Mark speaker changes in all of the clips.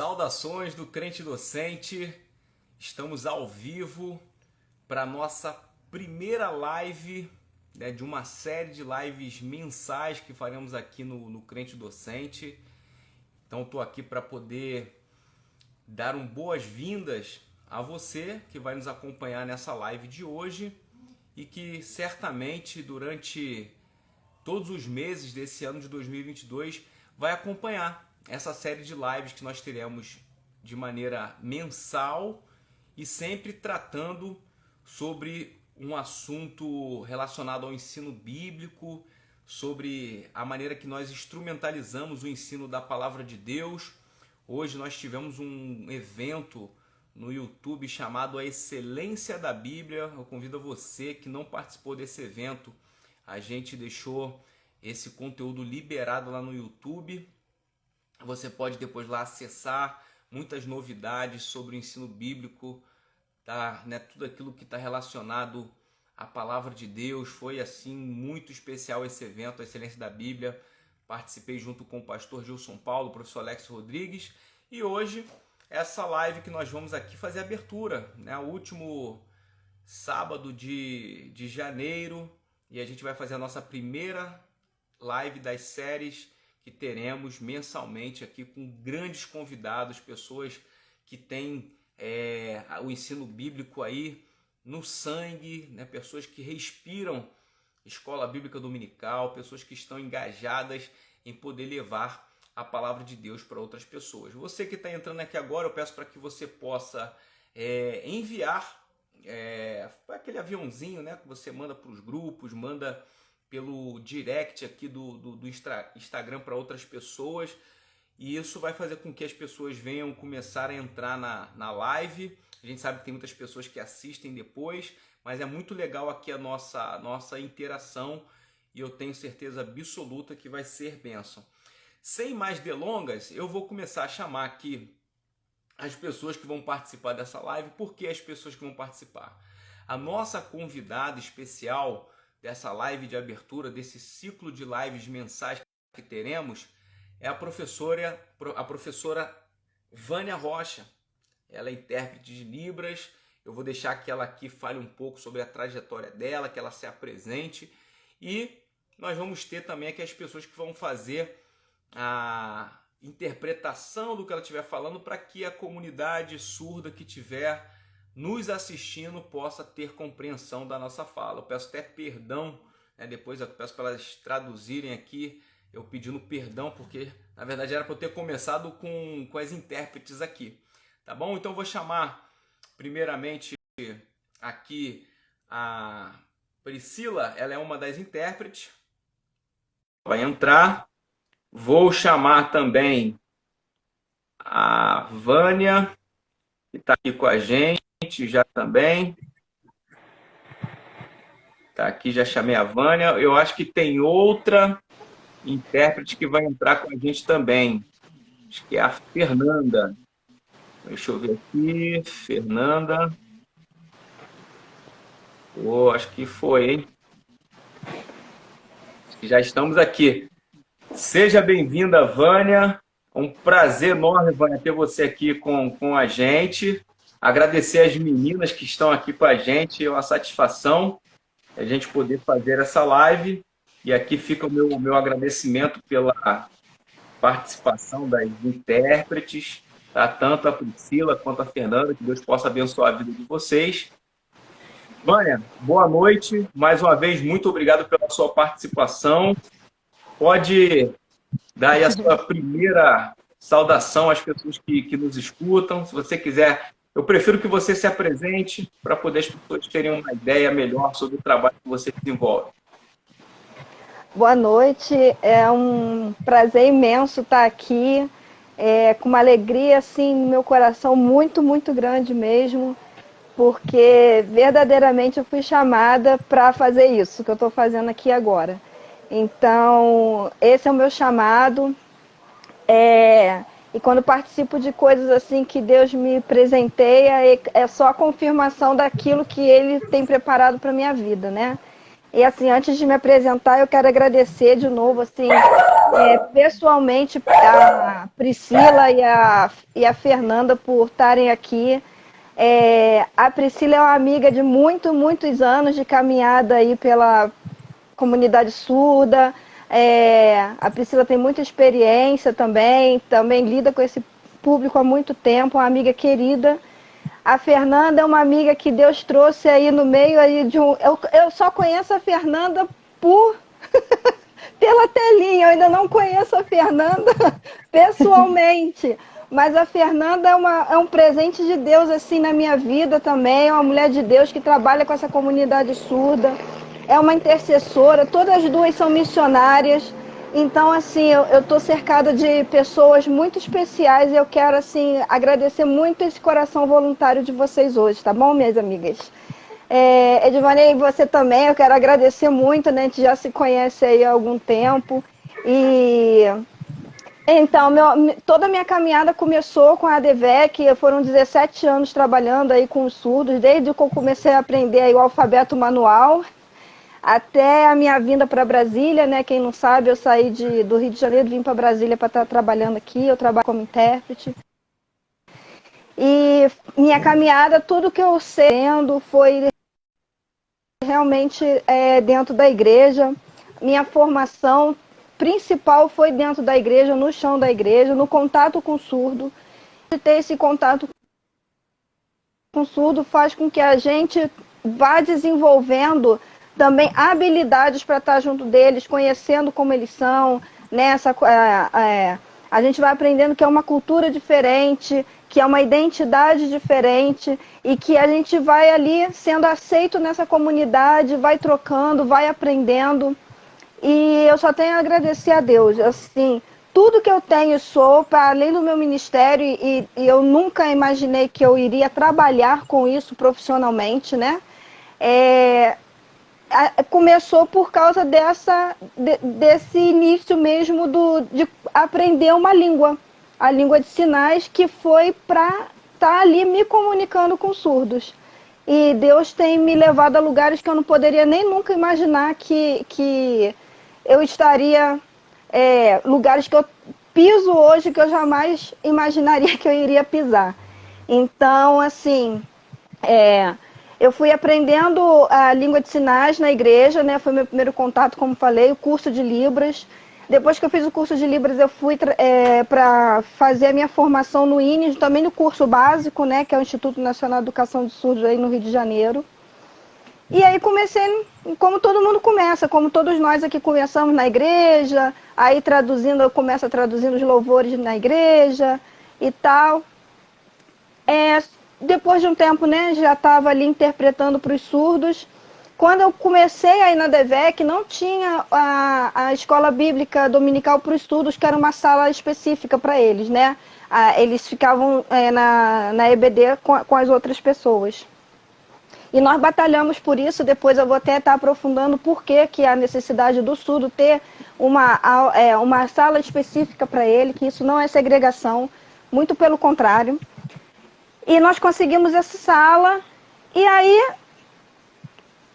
Speaker 1: Saudações do Crente Docente, estamos ao vivo para a nossa primeira live, né, de uma série de lives mensais que faremos aqui no Crente Docente. Então estou aqui para poder dar boas-vindas a você que vai nos acompanhar nessa live de hoje e que certamente durante todos os meses desse ano de 2022 vai acompanhar essa série de lives que nós teremos de maneira mensal e sempre tratando sobre um assunto relacionado ao ensino bíblico, sobre a maneira que nós instrumentalizamos o ensino da Palavra de Deus. Hoje nós tivemos um evento no YouTube chamado A Excelência da Bíblia. Eu convido você que não participou desse evento. A gente deixou esse conteúdo liberado lá no YouTube. Você pode depois lá acessar muitas novidades sobre o ensino bíblico, tá, né? Tudo aquilo que está relacionado à Palavra de Deus. Foi assim muito especial esse evento, A Excelência da Bíblia. Participei junto com o pastor Gilson Paulo, o professor Alex Rodrigues. E hoje, essa live que nós vamos aqui fazer a abertura, né? O último sábado de janeiro. E a gente vai fazer a nossa primeira live das séries que teremos mensalmente aqui com grandes convidados, pessoas que têm o ensino bíblico aí no sangue, né? Pessoas que respiram escola bíblica dominical, pessoas que estão engajadas em poder levar a palavra de Deus para outras pessoas. Você que está entrando aqui agora, eu peço para que você possa enviar aquele aviãozinho, né, que você manda para os grupos, manda pelo direct aqui do Instagram para outras pessoas, e isso vai fazer com que as pessoas venham começar a entrar na live. A gente sabe que tem muitas pessoas que assistem depois, mas é muito legal aqui a nossa interação e eu tenho certeza absoluta que vai ser bênção. Sem mais delongas, eu vou começar a chamar aqui as pessoas que vão participar dessa live. Por que as pessoas que vão participar? A nossa convidada especial dessa live de abertura, desse ciclo de lives mensais que teremos, é a professora Vânia Rocha. Ela é intérprete de Libras. Eu vou deixar que ela aqui fale um pouco sobre a trajetória dela, que ela se apresente. E nós vamos ter também aqui as pessoas que vão fazer a interpretação do que ela estiver falando para que a comunidade surda que estiver nos assistindo possa ter compreensão da nossa fala. Eu peço até perdão, né? Depois eu peço para elas traduzirem aqui, eu pedindo perdão, porque na verdade era para eu ter começado com as intérpretes aqui, tá bom? Então eu vou chamar primeiramente aqui a Priscila, ela é uma das intérpretes, vai entrar. Vou chamar também a Vânia, que está aqui com a gente já também. Tá aqui, já chamei a Vânia. Eu acho que tem outra intérprete que vai entrar com a gente também. Acho que é a Fernanda. Deixa eu ver aqui. Fernanda. Acho que foi, hein? Já estamos aqui. Seja bem-vinda, Vânia. Um prazer enorme, Vânia, ter você aqui com a gente. Agradecer as meninas que estão aqui com a gente. É uma satisfação a gente poder fazer essa live. E aqui fica o meu agradecimento pela participação das intérpretes, tá? Tanto a Priscila quanto a Fernanda. Que Deus possa abençoar a vida de vocês. Vânia, boa noite. Mais uma vez, muito obrigado pela sua participação. Pode dar aí a sua primeira saudação às pessoas que nos escutam. Se você quiser, eu prefiro que você se apresente para poder as pessoas terem uma ideia melhor sobre o trabalho que você desenvolve.
Speaker 2: Boa noite, é um prazer imenso estar aqui, com uma alegria assim, no meu coração muito, muito grande mesmo, porque verdadeiramente eu fui chamada para fazer isso que eu estou fazendo aqui agora. Então, esse é o meu chamado, e quando participo de coisas assim que Deus me presenteia, é só a confirmação daquilo que Ele tem preparado para a minha vida, né? E assim, antes de me apresentar, eu quero agradecer de novo, assim, pessoalmente, a Priscila e a Fernanda por estarem aqui. A Priscila é uma amiga de muitos anos de caminhada aí pela comunidade surda. A Priscila tem muita experiência também lida com esse público há muito tempo, uma amiga querida. A Fernanda é uma amiga que Deus trouxe aí no meio aí de um... Eu só conheço a Fernanda pela telinha, eu ainda não conheço a Fernanda pessoalmente. Mas a Fernanda é um presente de Deus assim na minha vida também, é uma mulher de Deus que trabalha com essa comunidade surda, é uma intercessora, todas as duas são missionárias. Então, assim, eu estou cercada de pessoas muito especiais e eu quero, assim, agradecer muito esse coração voluntário de vocês hoje, tá bom, minhas amigas? Edvanei, você também, eu quero agradecer muito, né? A gente já se conhece aí há algum tempo. E então, toda a minha caminhada começou com a ADVEC, foram 17 anos trabalhando aí com os surdos, desde que eu comecei a aprender aí o alfabeto manual, até a minha vinda para Brasília, né? Quem não sabe, eu saí do Rio de Janeiro, vim para Brasília para estar trabalhando aqui, eu trabalho como intérprete. E minha caminhada, tudo que eu sei foi realmente dentro da igreja. Minha formação principal foi dentro da igreja, no chão da igreja, no contato com o surdo. Ter esse contato com o surdo faz com que a gente vá desenvolvendo também habilidades para estar junto deles, conhecendo como eles são, né? A gente vai aprendendo que é uma cultura diferente, que é uma identidade diferente e que a gente vai ali sendo aceito nessa comunidade, vai trocando, vai aprendendo. E eu só tenho a agradecer a Deus, assim, tudo que eu tenho sou para além do meu ministério e eu nunca imaginei que eu iria trabalhar com isso profissionalmente, né? Começou por causa desse início mesmo de aprender uma língua, a língua de sinais, que foi para estar ali me comunicando com surdos. E Deus tem me levado a lugares que eu não poderia nem nunca imaginar que eu estaria, lugares que eu piso hoje que eu jamais imaginaria que eu iria pisar. Então, assim, eu fui aprendendo a língua de sinais na igreja, né? Foi meu primeiro contato, como falei, o curso de Libras. Depois que eu fiz o curso de Libras, eu fui para fazer a minha formação no INES, também no curso básico, né? Que é o Instituto Nacional de Educação de Surdos aí no Rio de Janeiro. E aí comecei, como todo mundo começa, como todos nós aqui começamos na igreja, aí eu começo traduzindo os louvores na igreja e tal. Depois de um tempo, né, já estava ali interpretando para os surdos. Quando eu comecei aí na DEVEC, não tinha a escola bíblica dominical para os surdos, que era uma sala específica para eles, né? Eles ficavam na EBD com as outras pessoas. E nós batalhamos por isso, depois eu vou até estar aprofundando por que a necessidade do surdo ter uma sala específica para ele, que isso não é segregação, muito pelo contrário. E nós conseguimos essa sala, e aí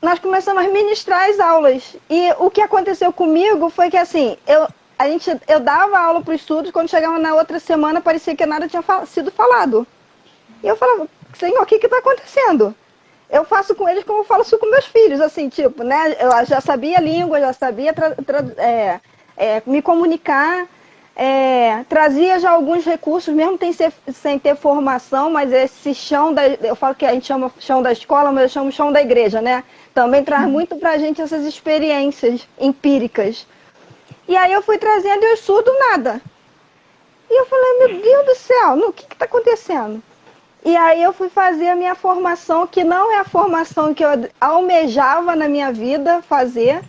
Speaker 2: nós começamos a ministrar as aulas. E o que aconteceu comigo foi que, assim, eu dava aula para os surdos, quando chegava na outra semana, parecia que nada tinha sido falado. E eu falava, Senhor, o que está acontecendo? Eu faço com eles como eu faço com meus filhos, assim, tipo, né? Eu já sabia a língua, já sabia me comunicar, trazia já alguns recursos, mesmo sem ter formação, mas esse eu falo que a gente chama chão da escola, mas eu chamo chão da igreja, né? Também traz muito pra gente essas experiências empíricas. E aí eu fui trazendo e eu estudo nada. E eu falei, meu Deus do céu, o que está acontecendo? E aí eu fui fazer a minha formação, que não é a formação que eu almejava na minha vida fazer,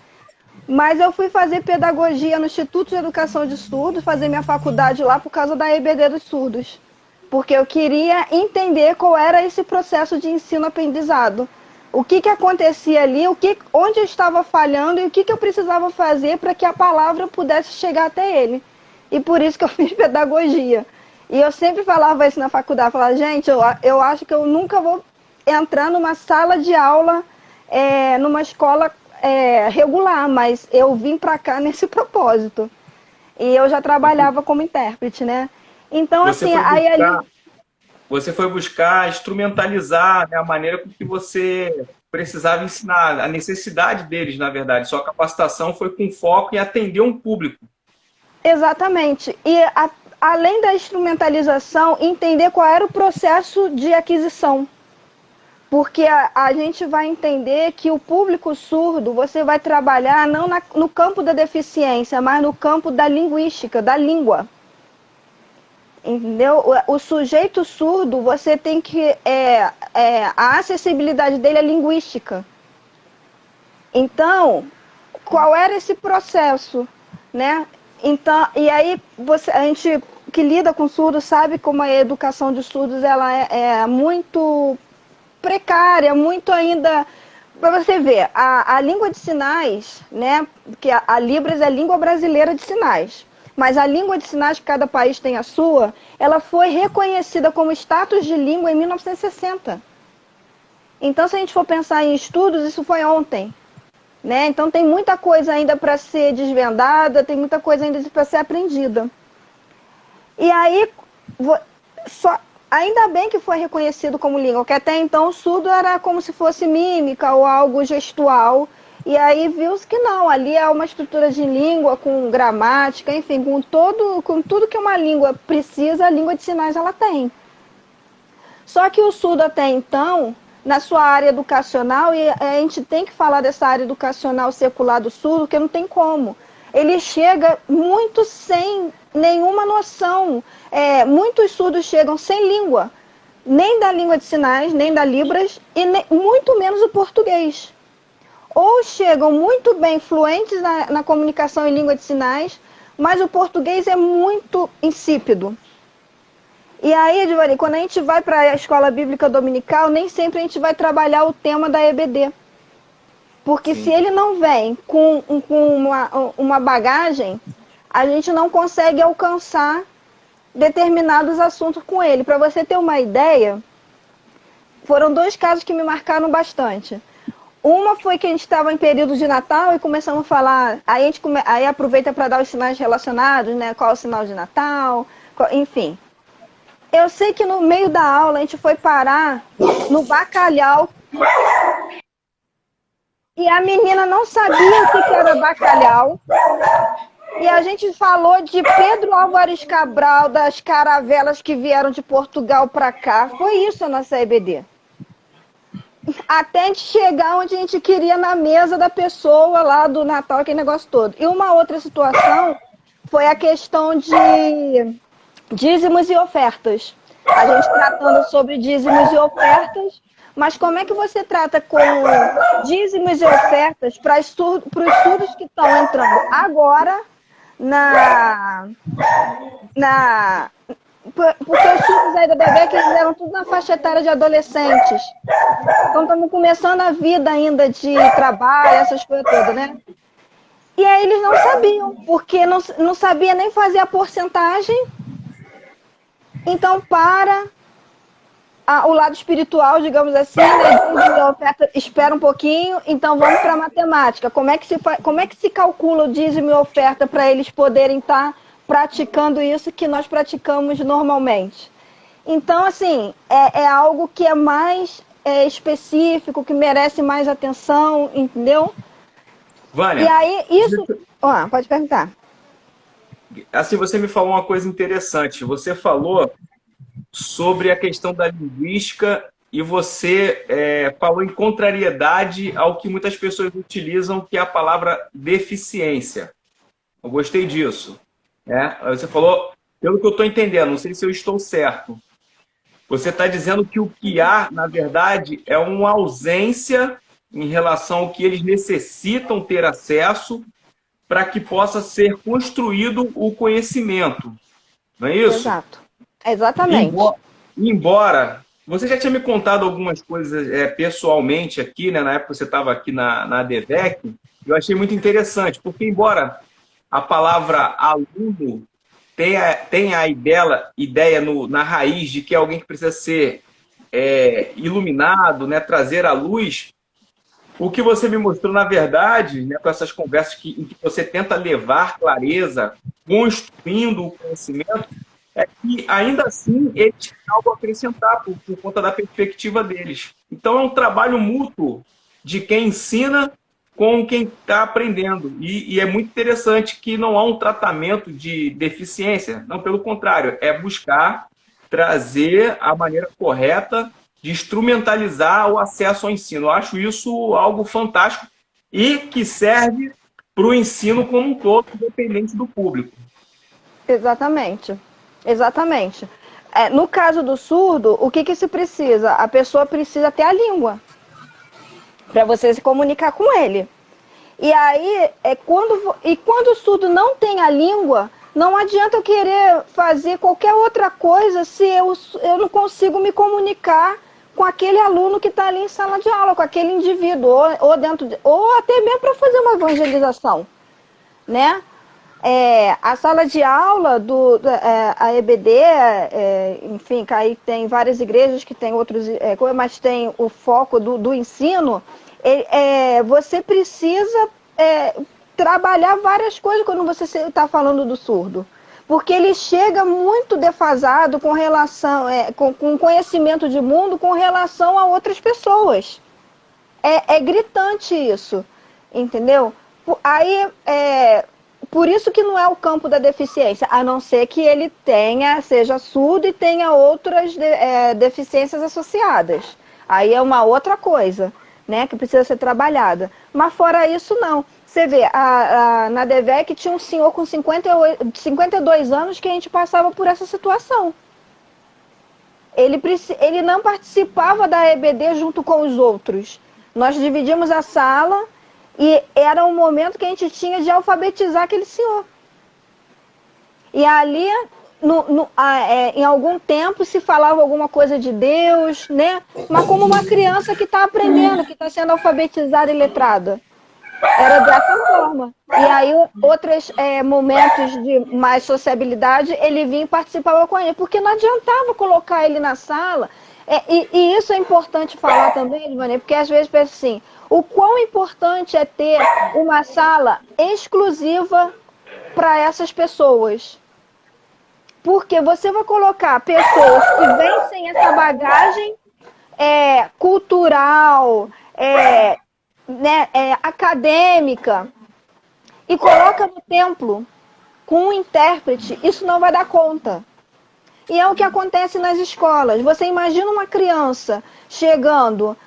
Speaker 2: mas eu fui fazer pedagogia no Instituto de Educação de Surdos, fazer minha faculdade lá por causa da EBD dos surdos. Porque eu queria entender qual era esse processo de ensino-aprendizado. O que acontecia ali, onde eu estava falhando e o que eu precisava fazer para que a palavra pudesse chegar até ele. E por isso que eu fiz pedagogia. E eu sempre falava isso na faculdade, falava, gente, eu acho que eu nunca vou entrar numa sala de aula, numa escola regular, mas eu vim para cá nesse propósito. E eu já trabalhava como intérprete, né? Então,
Speaker 1: Você
Speaker 2: assim,
Speaker 1: foi
Speaker 2: aí
Speaker 1: buscar,
Speaker 2: ali.
Speaker 1: você foi buscar instrumentalizar, né, a maneira com que você precisava ensinar, a necessidade deles, na verdade. Sua capacitação foi com foco em atender um público.
Speaker 2: Exatamente. E além da instrumentalização, entender qual era o processo de aquisição. Porque a gente vai entender que o público surdo, você vai trabalhar não no campo da deficiência, mas no campo da linguística, da língua. Entendeu? O sujeito surdo, você tem que. A acessibilidade dele é linguística. Então, qual era esse processo, né? Então, e aí a gente que lida com surdos sabe como a educação de surdos ela é muito precária, muito ainda. Para você ver, a língua de sinais, né? Que a Libras é a língua brasileira de sinais. Mas a língua de sinais, que cada país tem a sua, ela foi reconhecida como status de língua em 1960. Então, se a gente for pensar em estudos, isso foi ontem. Né? Então, tem muita coisa ainda para ser desvendada, tem muita coisa ainda para ser aprendida. E aí, ainda bem que foi reconhecido como língua, porque até então o surdo era como se fosse mímica ou algo gestual. E aí viu-se que não, ali é uma estrutura de língua com gramática, enfim, com tudo que uma língua precisa, a língua de sinais ela tem. Só que o surdo até então, na sua área educacional, e a gente tem que falar dessa área educacional secular do surdo, porque não tem como. Ele chega muito sem nenhuma noção. Muitos surdos chegam sem língua, nem da língua de sinais, nem da Libras, e muito menos o português. Ou chegam muito bem fluentes na comunicação em língua de sinais, mas o português é muito insípido. E aí, Edvani, quando a gente vai para a escola bíblica dominical, nem sempre a gente vai trabalhar o tema da EBD. Porque Sim. Se ele não vem com uma bagagem, a gente não consegue alcançar determinados assuntos com ele. Para você ter uma ideia, foram 2 casos que me marcaram bastante. Uma foi que a gente estava em período de Natal e começamos a falar, aí aproveita para dar os sinais relacionados, né? Qual é o sinal de Natal, enfim. Eu sei que no meio da aula a gente foi parar no bacalhau e a menina não sabia o que era bacalhau. E a gente falou de Pedro Álvares Cabral, das caravelas que vieram de Portugal para cá. Foi isso a nossa EBD. Até a gente chegar onde a gente queria na mesa da pessoa lá do Natal, aquele negócio todo. E uma outra situação foi a questão de dízimos e ofertas. A gente tratando sobre dízimos e ofertas, mas como é que você trata com dízimos e ofertas para os surdos que estão entrando agora porque os surdos aí da bebê que eles eram tudo na faixa etária de adolescentes. Então estamos começando a vida ainda de trabalho, essas coisas todas, né? E aí eles não sabiam, porque não sabia nem fazer a porcentagem. Então, o lado espiritual, digamos assim, né? A oferta espera um pouquinho, então vamos para a matemática. Como é que se calcula o dízimo e oferta para eles poderem estar praticando isso que nós praticamos normalmente? Então, assim, é algo que é mais específico, que merece mais atenção, entendeu?
Speaker 1: Vânia,
Speaker 2: e aí, isso... pode perguntar.
Speaker 1: Assim, você me falou uma coisa interessante. Você falou sobre a questão da linguística e você falou em contrariedade ao que muitas pessoas utilizam, que é a palavra deficiência. Eu gostei disso. Né? Você falou, pelo que eu estou entendendo, não sei se eu estou certo. Você está dizendo que o que há, na verdade, é uma ausência em relação ao que eles necessitam ter acesso para que possa ser construído o conhecimento. Não é isso?
Speaker 2: Exato. Exatamente.
Speaker 1: Embora você já tinha me contado algumas coisas pessoalmente aqui, né, na época que você estava aqui na ADVEC, eu achei muito interessante, porque embora a palavra aluno tenha a ideia na raiz de que é alguém que precisa ser iluminado, né, trazer à luz, O que você me mostrou, na verdade, né, com essas conversas em que você tenta levar clareza, construindo o conhecimento, é que ainda assim eles têm algo a acrescentar por conta da perspectiva deles. Então é um trabalho mútuo de quem ensina com quem está aprendendo. E é muito interessante que não há um tratamento de deficiência, não, pelo contrário, é buscar trazer a maneira correta de instrumentalizar o acesso ao ensino. Eu acho isso algo fantástico e que serve para o ensino como um todo, independente do público.
Speaker 2: Exatamente. Exatamente. No caso do surdo, o que, que se precisa? A pessoa precisa ter a língua para você se comunicar com ele. E aí, quando o surdo não tem a língua, não adianta eu querer fazer qualquer outra coisa se eu não consigo me comunicar com aquele aluno que está ali em sala de aula, com aquele indivíduo, ou até mesmo para fazer uma evangelização, né? A sala de aula a EBD, enfim, aí tem várias igrejas que tem outros, mas tem o foco do ensino. Você precisa trabalhar várias coisas quando você está falando do surdo, porque ele chega muito defasado com relação, com conhecimento de mundo com relação a outras pessoas. É gritante isso, entendeu? Aí, por isso que não é o campo da deficiência, a não ser que ele seja surdo e tenha outras deficiências associadas. Aí é uma outra coisa, né, que precisa ser trabalhada. Mas fora isso, não. Você vê, na DEVEC tinha um senhor com 52 anos que a gente passava por essa situação. Ele não participava da EBD junto com os outros. Nós dividimos a sala e era um momento que a gente tinha de alfabetizar aquele senhor. E ali, em algum tempo, se falava alguma coisa de Deus, né? Mas como uma criança que está aprendendo, que está sendo alfabetizada e letrada. Era dessa forma. E aí, outros momentos de mais sociabilidade, ele vinha e participava com ele, porque não adiantava colocar ele na sala. E isso é importante falar também, Edmane, porque às vezes pensa assim, o quão importante é ter uma sala exclusiva para essas pessoas. Porque você vai colocar pessoas que vêm sem essa bagagem cultural, né, acadêmica, e coloca no templo com um intérprete, isso não vai dar conta. E é o que acontece nas escolas. Você imagina uma criança chegando,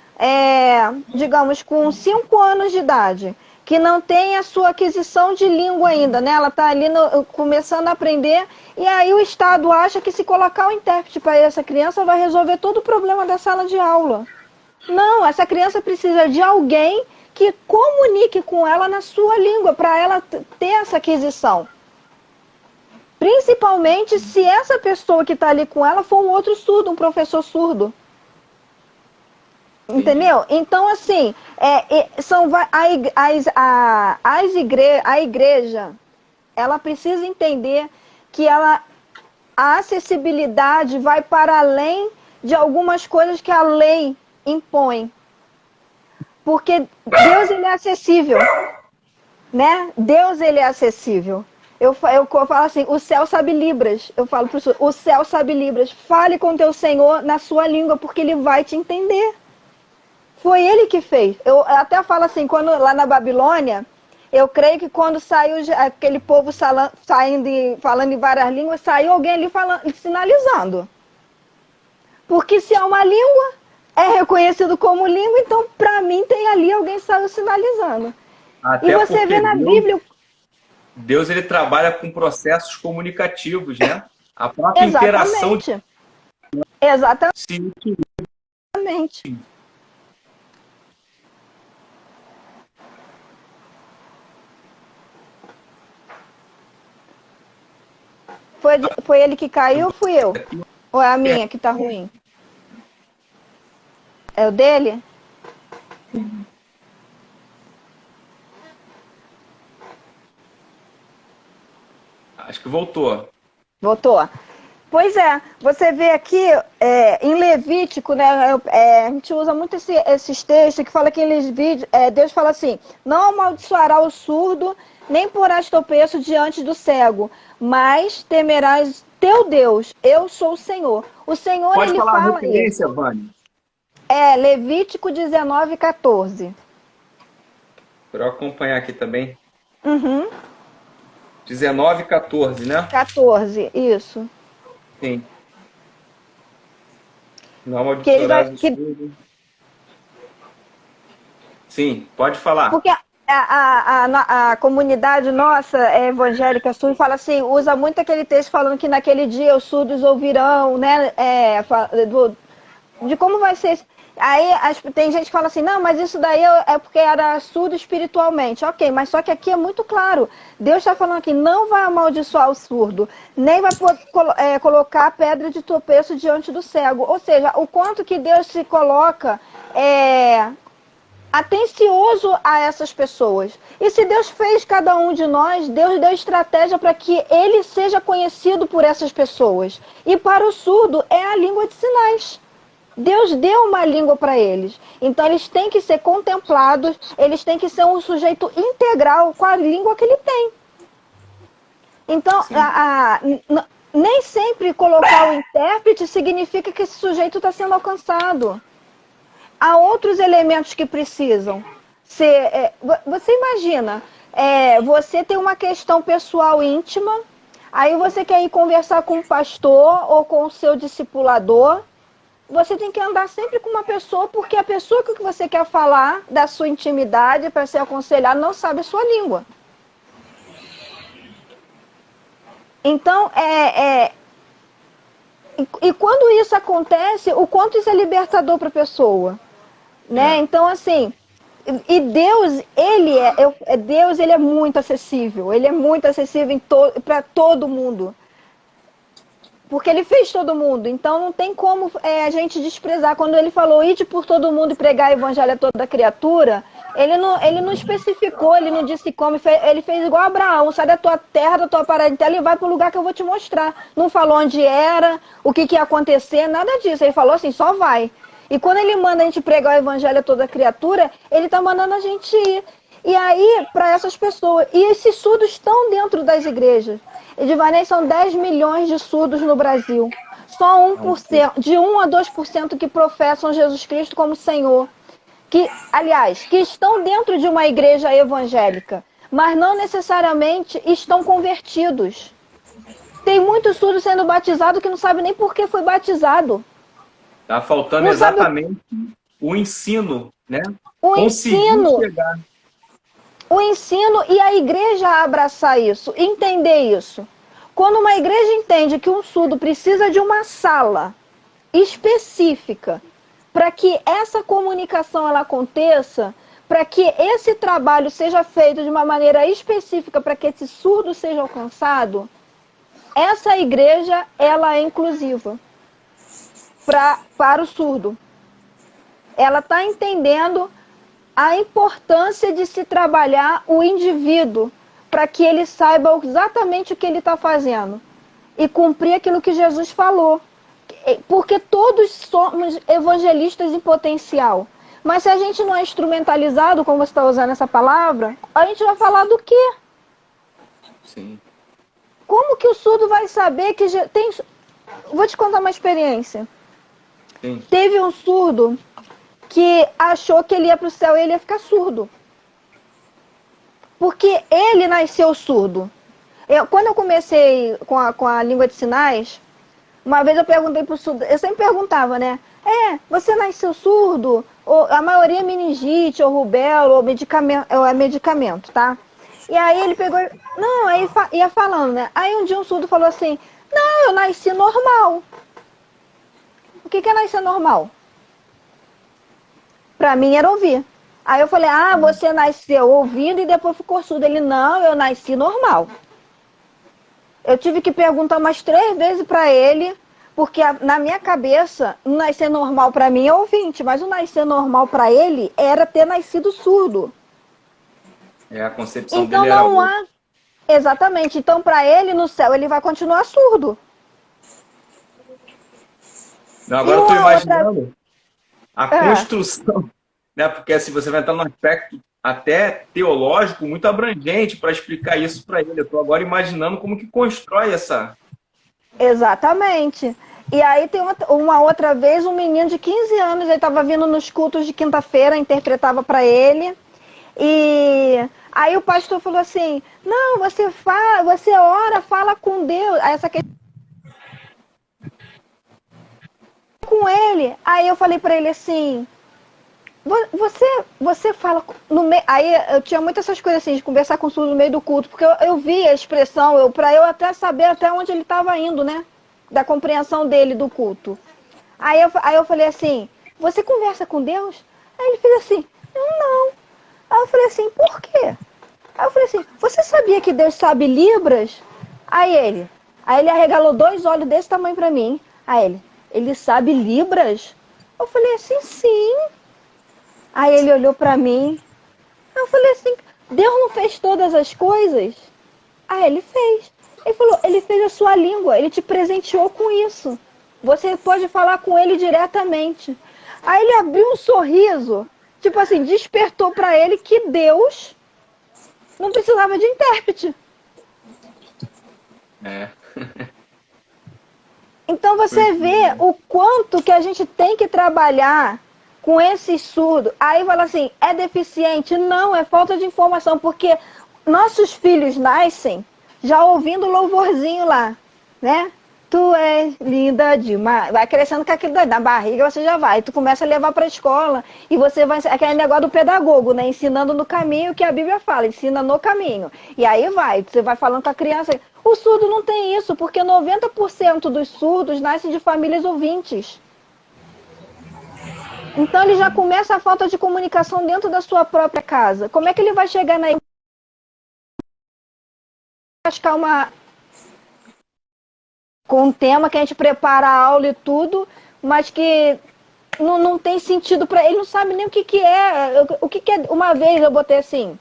Speaker 2: digamos, com 5 anos de idade, que não tem a sua aquisição de língua ainda, né? Ela está ali começando a aprender, e aí o Estado acha que se colocar o intérprete para essa criança vai resolver todo o problema da sala de aula. Não, essa criança precisa de alguém que comunique com ela na sua língua, para ela ter essa aquisição. Principalmente se essa pessoa que está ali com ela for um outro surdo, um professor surdo. Entendeu? Então, assim, a igreja, ela precisa entender que a acessibilidade vai para além de algumas coisas que a lei impõe. Porque Deus, ele é acessível, né? Deus, ele é acessível. Eu falo assim, o céu sabe Libras. Eu falo para o senhor, o céu sabe Libras. Fale com teu Senhor na sua língua, porque ele vai te entender. Foi ele que fez. Eu até falo assim, quando lá na Babilônia, eu creio que quando saiu aquele povo saindo e falando em várias línguas, saiu alguém ali sinalizando. Porque se é uma língua, é reconhecido como língua, então para mim tem ali alguém saiu sinalizando.
Speaker 1: Até
Speaker 2: e você vê na Bíblia...
Speaker 1: Deus ele trabalha com processos comunicativos, né? A própria interação...
Speaker 2: Exatamente. Foi ele que caiu ou fui eu? Ou é a minha que tá ruim? É o dele?
Speaker 1: Acho que voltou.
Speaker 2: Voltou. Pois é, você vê aqui em Levítico, né, a gente usa muito esses textos que fala que em Levítico, Deus fala assim, não amaldiçoará o surdo, nem porás tropeço diante do cego, mas temerás teu Deus, eu sou o Senhor. O Senhor,
Speaker 1: Pode
Speaker 2: ele
Speaker 1: falar a
Speaker 2: fala
Speaker 1: referência,
Speaker 2: isso.
Speaker 1: Vânia?
Speaker 2: Levítico 19:14.
Speaker 1: Para eu acompanhar aqui também.
Speaker 2: Uhum,
Speaker 1: 19:14, né?
Speaker 2: 14, isso.
Speaker 1: Sim. Não
Speaker 2: Que ele vai,
Speaker 1: amaldiçoarás o
Speaker 2: que
Speaker 1: surdo. Sim, pode falar.
Speaker 2: Porque a comunidade nossa evangélica sul fala assim, usa muito aquele texto falando que naquele dia os surdos ouvirão, né? De como vai ser. Aí tem gente que fala assim, não, mas isso daí é porque era surdo espiritualmente. Ok, mas só que aqui é muito claro. Deus está falando que não vai amaldiçoar o surdo, nem vai colocar a pedra de tropeço diante do cego. Ou seja, o quanto que Deus se coloca atencioso a essas pessoas. E se Deus fez cada um de nós, Deus deu estratégia para que ele seja conhecido por essas pessoas. E para o surdo é a língua de sinais. Deus deu uma língua para eles. Então eles têm que ser contemplados, eles têm que ser um sujeito integral com a língua que ele tem. Então, nem sempre colocar o intérprete significa que esse sujeito está sendo alcançado. Há outros elementos que precisam ser. Você imagina, você tem uma questão pessoal íntima, aí você quer ir conversar com o pastor ou com o seu discipulador. Você tem que andar sempre com uma pessoa, porque a pessoa que você quer falar da sua intimidade para ser aconselhado não sabe a sua língua. Então, e quando isso acontece, o quanto isso é libertador para a pessoa? Né? Então, assim, e Deus, Deus, ele é muito acessível. Ele é muito acessível para todo mundo. Porque ele fez todo mundo. Então, não tem como a gente desprezar. Quando ele falou, ide por todo mundo e pregar o evangelho a toda criatura, ele não especificou, ele não disse como. Ele fez igual Abraão, sai da tua terra, da tua parentela e vai para o lugar que eu vou te mostrar. Não falou onde era, o que ia acontecer, nada disso. Ele falou assim, só vai. E quando ele manda a gente pregar o evangelho a toda criatura, ele está mandando a gente ir. E aí, para essas pessoas, e esses surdos estão dentro das igrejas. Edvanei, são 10 milhões de surdos no Brasil. Só 1%, de 1 a 2% que professam Jesus Cristo como Senhor. Aliás, que estão dentro de uma igreja evangélica, mas não necessariamente estão convertidos. Tem muitos surdos sendo batizados que não sabem nem por que foi batizado.
Speaker 1: Está faltando
Speaker 2: não
Speaker 1: exatamente o ensino, né?
Speaker 2: O ensino e a igreja abraçar isso, entender isso. Quando uma igreja entende que um surdo precisa de uma sala específica para que essa comunicação ela aconteça, para que esse trabalho seja feito de uma maneira específica para que esse surdo seja alcançado, essa igreja ela é inclusiva para o surdo. Ela está entendendo a importância de se trabalhar o indivíduo para que ele saiba exatamente o que ele está fazendo e cumprir aquilo que Jesus falou. Porque todos somos evangelistas em potencial. Mas se a gente não é instrumentalizado, como você está usando essa palavra, a gente vai falar do quê?
Speaker 1: Sim.
Speaker 2: Como que o surdo vai saber que tem... Vou te contar uma experiência.
Speaker 1: Sim.
Speaker 2: Teve um surdo que achou que ele ia para o céu e ele ia ficar surdo. Porque ele nasceu surdo. Quando eu comecei com a língua de sinais, uma vez eu perguntei para o surdo, eu sempre perguntava, né? Você nasceu surdo? Ou, a maioria é meningite, ou rubéola, ou medicamento, tá? E aí ele pegou, não, aí ia falando, né? Aí um dia um surdo falou assim, não, eu nasci normal. O que é nascer normal? Para mim era ouvir. Aí eu falei, você nasceu ouvindo e depois ficou surdo. Ele, não, eu nasci normal. Eu tive que perguntar umas 3 vezes para ele, porque na minha cabeça, o nascer normal para mim é ouvinte, mas o nascer normal para ele era ter nascido surdo.
Speaker 1: A concepção
Speaker 2: então
Speaker 1: dele era
Speaker 2: não há. Exatamente. Então, para ele, no céu, ele vai continuar surdo.
Speaker 1: Não,
Speaker 2: E
Speaker 1: agora eu estou
Speaker 2: uma outra.
Speaker 1: imaginando a
Speaker 2: É,
Speaker 1: construção, né? Porque assim, você vai entrar num aspecto até teológico muito abrangente para explicar isso para ele. Eu estou agora imaginando como que constrói essa.
Speaker 2: exatamente. E aí tem uma outra vez, um menino de 15 anos, ele estava vindo nos cultos de quinta-feira, interpretava para ele. E aí o pastor falou assim: "Não, você ora, fala com Deus". Aí essa questão com ele. Aí eu falei para ele assim: Você fala no meio. Aí eu tinha muitas essas coisas assim, de conversar com o surdo no meio do culto, porque eu vi a expressão, para eu até saber até onde ele estava indo, né? Da compreensão dele do culto. Aí eu falei assim: Você conversa com Deus? Aí ele fez assim: Eu não. Aí eu falei assim: Por quê? Aí eu falei assim: Você sabia que Deus sabe Libras? Aí ele arregalou 2 olhos desse tamanho para mim. Ele sabe Libras? Eu falei assim: Sim. Aí ele olhou para mim. Eu falei assim: Deus não fez todas as coisas? Aí ele fez. Ele falou: Ele fez a sua língua, ele te presenteou com isso. Você pode falar com ele diretamente. Aí ele abriu um sorriso, tipo assim, despertou para ele que Deus não precisava de intérprete.
Speaker 1: É,
Speaker 2: Então você vê o quanto que a gente tem que trabalhar com esse surdo. Aí fala assim, é deficiente? Não, é falta de informação, porque nossos filhos nascem já ouvindo o louvorzinho lá, né? Tu és linda demais. Vai crescendo com aquilo na barriga, você já vai. Tu começa a levar para a escola e você vai. Aquele negócio do pedagogo, né? Ensinando no caminho que a Bíblia fala, ensina no caminho. E aí vai, você vai falando com a criança. O surdo não tem isso, porque 90% dos surdos nascem de famílias ouvintes. Então ele já começa a falta de comunicação dentro da sua própria casa. Como é que ele vai chegar na cascar uma com um tema que a gente prepara a aula e tudo, mas que não tem sentido para ele, não sabe nem o que é. O que é. Uma vez eu botei assim.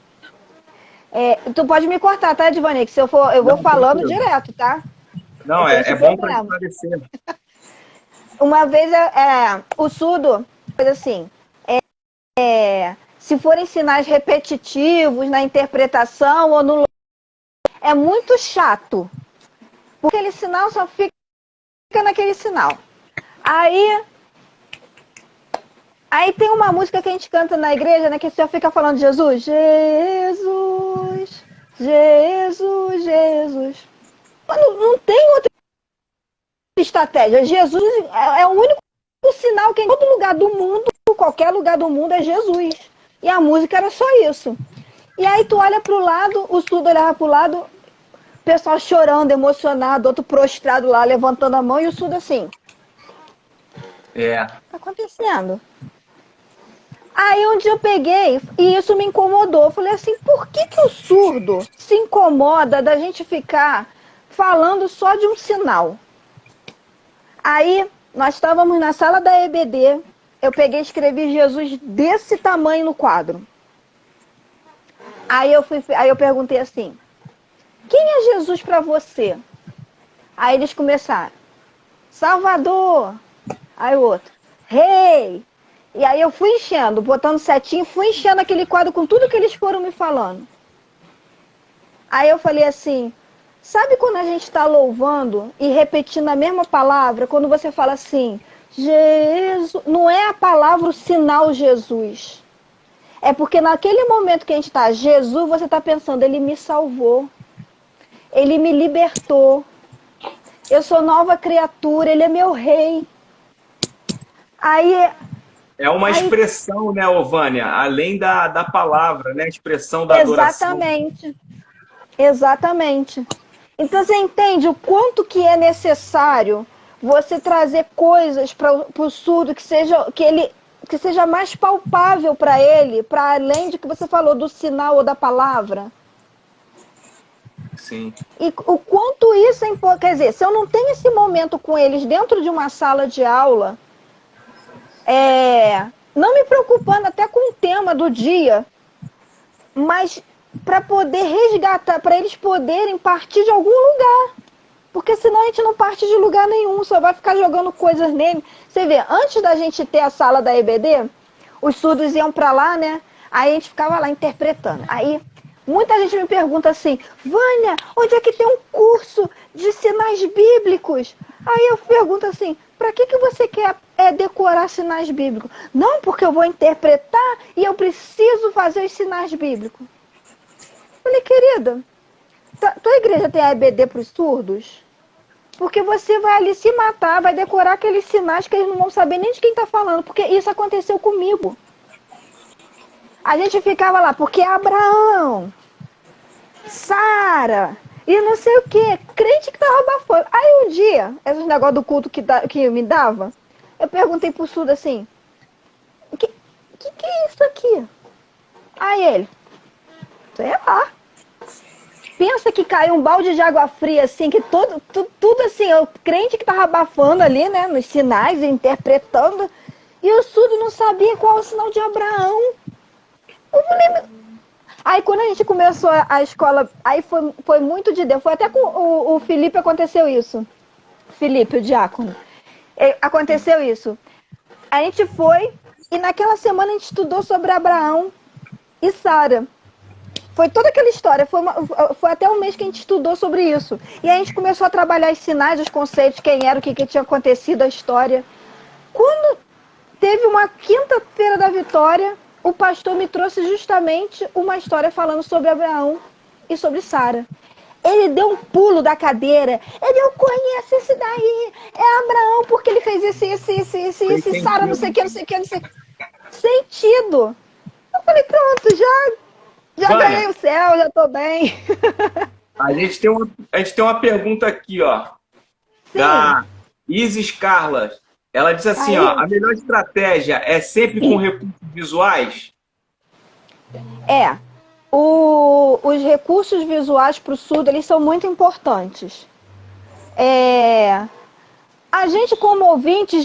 Speaker 2: Tu pode me cortar, tá, Edvani? Que se eu for, eu vou
Speaker 1: não,
Speaker 2: falando
Speaker 1: tranquilo.
Speaker 2: direto, tá?
Speaker 1: Não,
Speaker 2: Não tem
Speaker 1: é
Speaker 2: esse
Speaker 1: bom para
Speaker 2: problema.
Speaker 1: esclarecer.
Speaker 2: Uma vez o surdo, coisa assim, se forem sinais repetitivos na interpretação ou no. É muito chato. Porque aquele sinal só fica naquele sinal. Aí Aí tem uma música que a gente canta na igreja, né? Que só fica falando Jesus, Jesus, Jesus, Jesus. Não tem outra estratégia. Jesus é o único sinal que em todo lugar do mundo, qualquer lugar do mundo, é Jesus. E a música era só isso. E aí tu olha pro lado, o surdo olhava pro lado, o pessoal chorando, emocionado, outro prostrado lá, levantando a mão, e o surdo assim,
Speaker 1: É,
Speaker 2: tá acontecendo? Aí um dia eu peguei e isso me incomodou. Eu falei assim, por que o surdo se incomoda da gente ficar falando só de um sinal? Aí nós estávamos na sala da EBD, eu peguei e escrevi Jesus desse tamanho no quadro. Aí eu perguntei assim, quem é Jesus para você? Aí eles começaram, Salvador. Aí o outro, Rei. E aí eu fui enchendo, botando setinho, fui enchendo aquele quadro com tudo que eles foram me falando. Aí eu falei assim, sabe quando a gente está louvando e repetindo a mesma palavra, quando você fala assim, Jesus, não é a palavra o sinal Jesus. É porque naquele momento que a gente está, Jesus, você está pensando, ele me salvou, ele me libertou, eu sou nova criatura, ele é meu rei. Aí,
Speaker 1: é uma
Speaker 2: aí
Speaker 1: expressão, né, Ovânia? Além da palavra, né? A expressão da adoração.
Speaker 2: exatamente, exatamente. Então você entende o quanto que é necessário você trazer coisas para o surdo que seja mais palpável para ele, para além de que você falou do sinal ou da palavra.
Speaker 1: Sim.
Speaker 2: E o quanto isso é importante. Quer dizer, se eu não tenho esse momento com eles dentro de uma sala de aula, não me preocupando até com o tema do dia, mas para poder resgatar, para eles poderem partir de algum lugar. Porque senão a gente não parte de lugar nenhum, só vai ficar jogando coisas nele. Você vê, antes da gente ter a sala da EBD, os surdos iam para lá, né? Aí a gente ficava lá interpretando. Aí muita gente me pergunta assim, Vânia, onde é que tem um curso de sinais bíblicos? Aí eu pergunto assim, para que você quer decorar sinais bíblicos? Não, porque eu vou interpretar e eu preciso fazer os sinais bíblicos. Falei, querida, tua igreja tem a EBD para os surdos? Porque você vai ali se matar, vai decorar aqueles sinais que eles não vão saber nem de quem está falando, porque isso aconteceu comigo. A gente ficava lá, porque Abraão, Sara, e não sei o que, crente que tava abafando. Aí um dia, esses negócios do culto que me dava, eu perguntei pro surdo assim, o que é isso aqui? Aí ele, sei lá. Pensa que caiu um balde de água fria, assim, que tudo assim, o crente que tava abafando ali, né, nos sinais, interpretando, e o surdo não sabia qual é o sinal de Abraão. Eu falei, aí quando a gente começou a escola, aí foi muito de Deus, foi até com o Felipe aconteceu isso, Felipe, o diácono, aconteceu isso. A gente foi, e naquela semana a gente estudou sobre Abraão e Sara. Foi toda aquela história, foi até um mês que a gente estudou sobre isso. E a gente começou a trabalhar os sinais, os conceitos, quem era, o que tinha acontecido, a história. Quando teve uma quinta-feira da vitória, o pastor me trouxe justamente uma história falando sobre Abraão e sobre Sara. Ele deu um pulo da cadeira. Eu conheço esse daí. É Abraão, porque ele fez isso, Sara, não sei o que. Sentido. Eu falei, pronto, já ganhei o céu, já tô bem.
Speaker 1: A gente tem uma pergunta aqui, ó. Sim. Da Isis Carla. Ela diz assim, ó, a melhor estratégia é sempre com recursos visuais?
Speaker 2: Os recursos visuais para o surdo, eles são muito importantes. A gente, como ouvinte,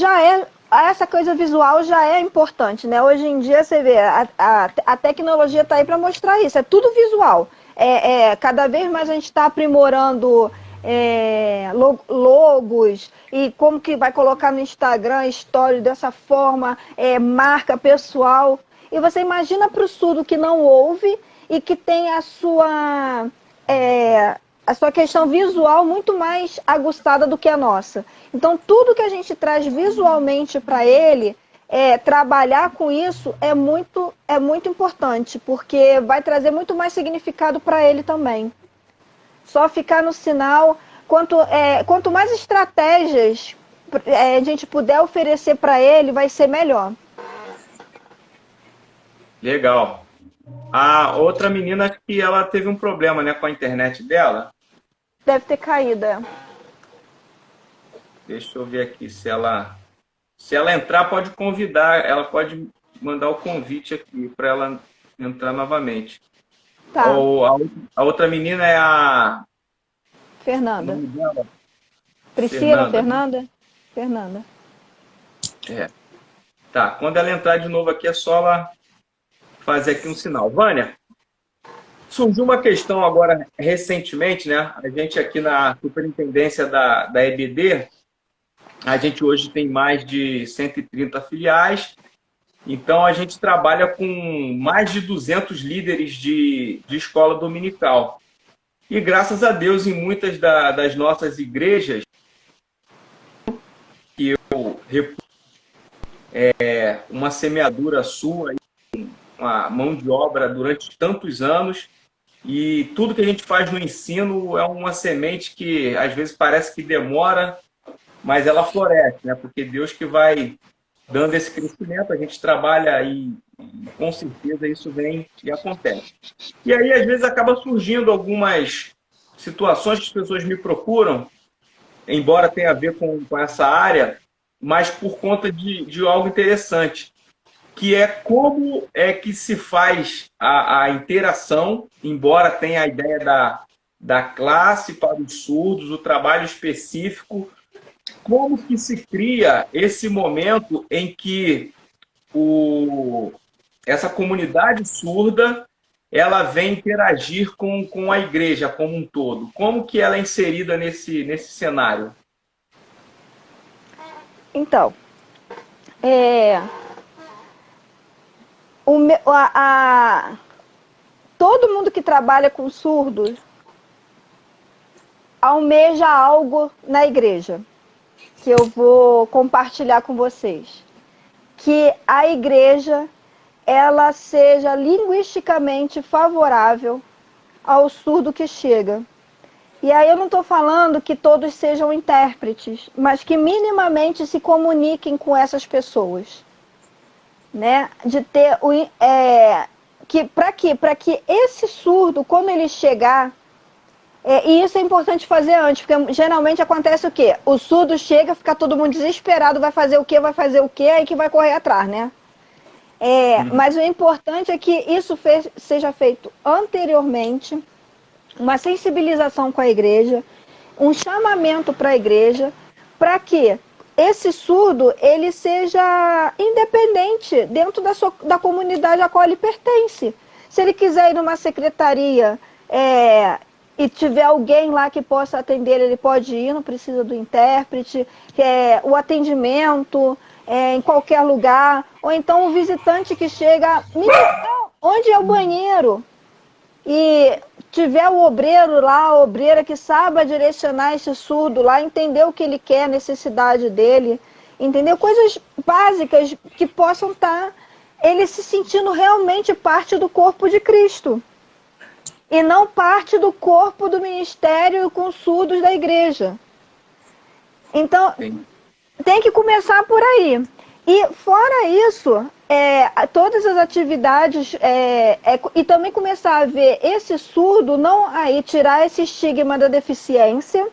Speaker 2: essa coisa visual já é importante, né? Hoje em dia, você vê, a tecnologia está aí para mostrar isso, é tudo visual. Cada vez mais a gente está aprimorando logos e como que vai colocar no Instagram, story dessa forma, marca pessoal. E você imagina para o surdo que não ouve e que tem a sua questão visual muito mais aguçada do que a nossa. Então, tudo que a gente traz visualmente para ele, trabalhar com isso é muito importante, porque vai trazer muito mais significado para ele também. Só ficar no sinal, quanto mais estratégias a gente puder oferecer para ele, vai ser melhor.
Speaker 1: Legal. A outra menina, acho que ela teve um problema, né, com a internet dela.
Speaker 2: Deve ter caído,
Speaker 1: Deixa eu ver aqui se ela entrar, pode convidar, ela pode mandar o convite aqui para ela entrar novamente.
Speaker 2: Tá.
Speaker 1: A outra menina é a
Speaker 2: Fernanda. Priscila, Fernanda.
Speaker 1: Tá, quando ela entrar de novo aqui, é só ela fazer aqui um sinal. Vânia, surgiu uma questão agora recentemente, né? A gente aqui na superintendência da EBD, a gente hoje tem mais de 130 filiais, então a gente trabalha com mais de 200 líderes de escola dominical. E graças a Deus, em muitas das nossas igrejas, que eu uma semeadura sua, uma mão de obra durante tantos anos, e tudo que a gente faz no ensino é uma semente que às vezes parece que demora, mas ela floresce, né? Porque Deus que vai dando esse crescimento, a gente trabalha e com certeza isso vem e acontece. E aí às vezes acaba surgindo algumas situações que as pessoas me procuram, embora tenha a ver com essa área, mas por conta de algo interessante, que é como é que se faz a interação, embora tenha a ideia da classe para os surdos, o trabalho específico, como que se cria esse momento em que essa comunidade surda ela vem interagir com a igreja como um todo? Como que ela é inserida nesse cenário?
Speaker 2: Então, é, o, me- a- todo mundo que trabalha com surdos almeja algo na igreja, que eu vou compartilhar com vocês. Que a igreja ela seja linguisticamente favorável ao surdo que chega. E aí eu não estou falando que todos sejam intérpretes, mas que minimamente se comuniquem com essas pessoas, né? De ter o que para quê? Para que esse surdo, quando ele chegar, e isso é importante fazer antes, porque geralmente acontece o quê? O surdo chega, fica todo mundo desesperado, vai fazer o quê? Vai fazer o quê? Aí que vai correr atrás, né? Mas o importante é que isso seja feito anteriormente, uma sensibilização com a igreja, um chamamento para a igreja, para que esse surdo ele seja independente dentro da comunidade a qual ele pertence. Se ele quiser ir numa secretaria e tiver alguém lá que possa atender, ele pode ir, não precisa do intérprete, o atendimento em qualquer lugar, ou então o visitante que chega, onde é o banheiro? E tiver o obreiro lá, a obreira que saiba direcionar esse surdo lá, entender o que ele quer, a necessidade dele, entendeu? Coisas básicas que possam estar ele se sentindo realmente parte do corpo de Cristo. E não parte do corpo do ministério com surdos da igreja. Então,
Speaker 1: Sim.
Speaker 2: tem que começar por aí. E fora isso, todas as atividades, e também começar a ver esse surdo, não aí tirar esse estigma da deficiência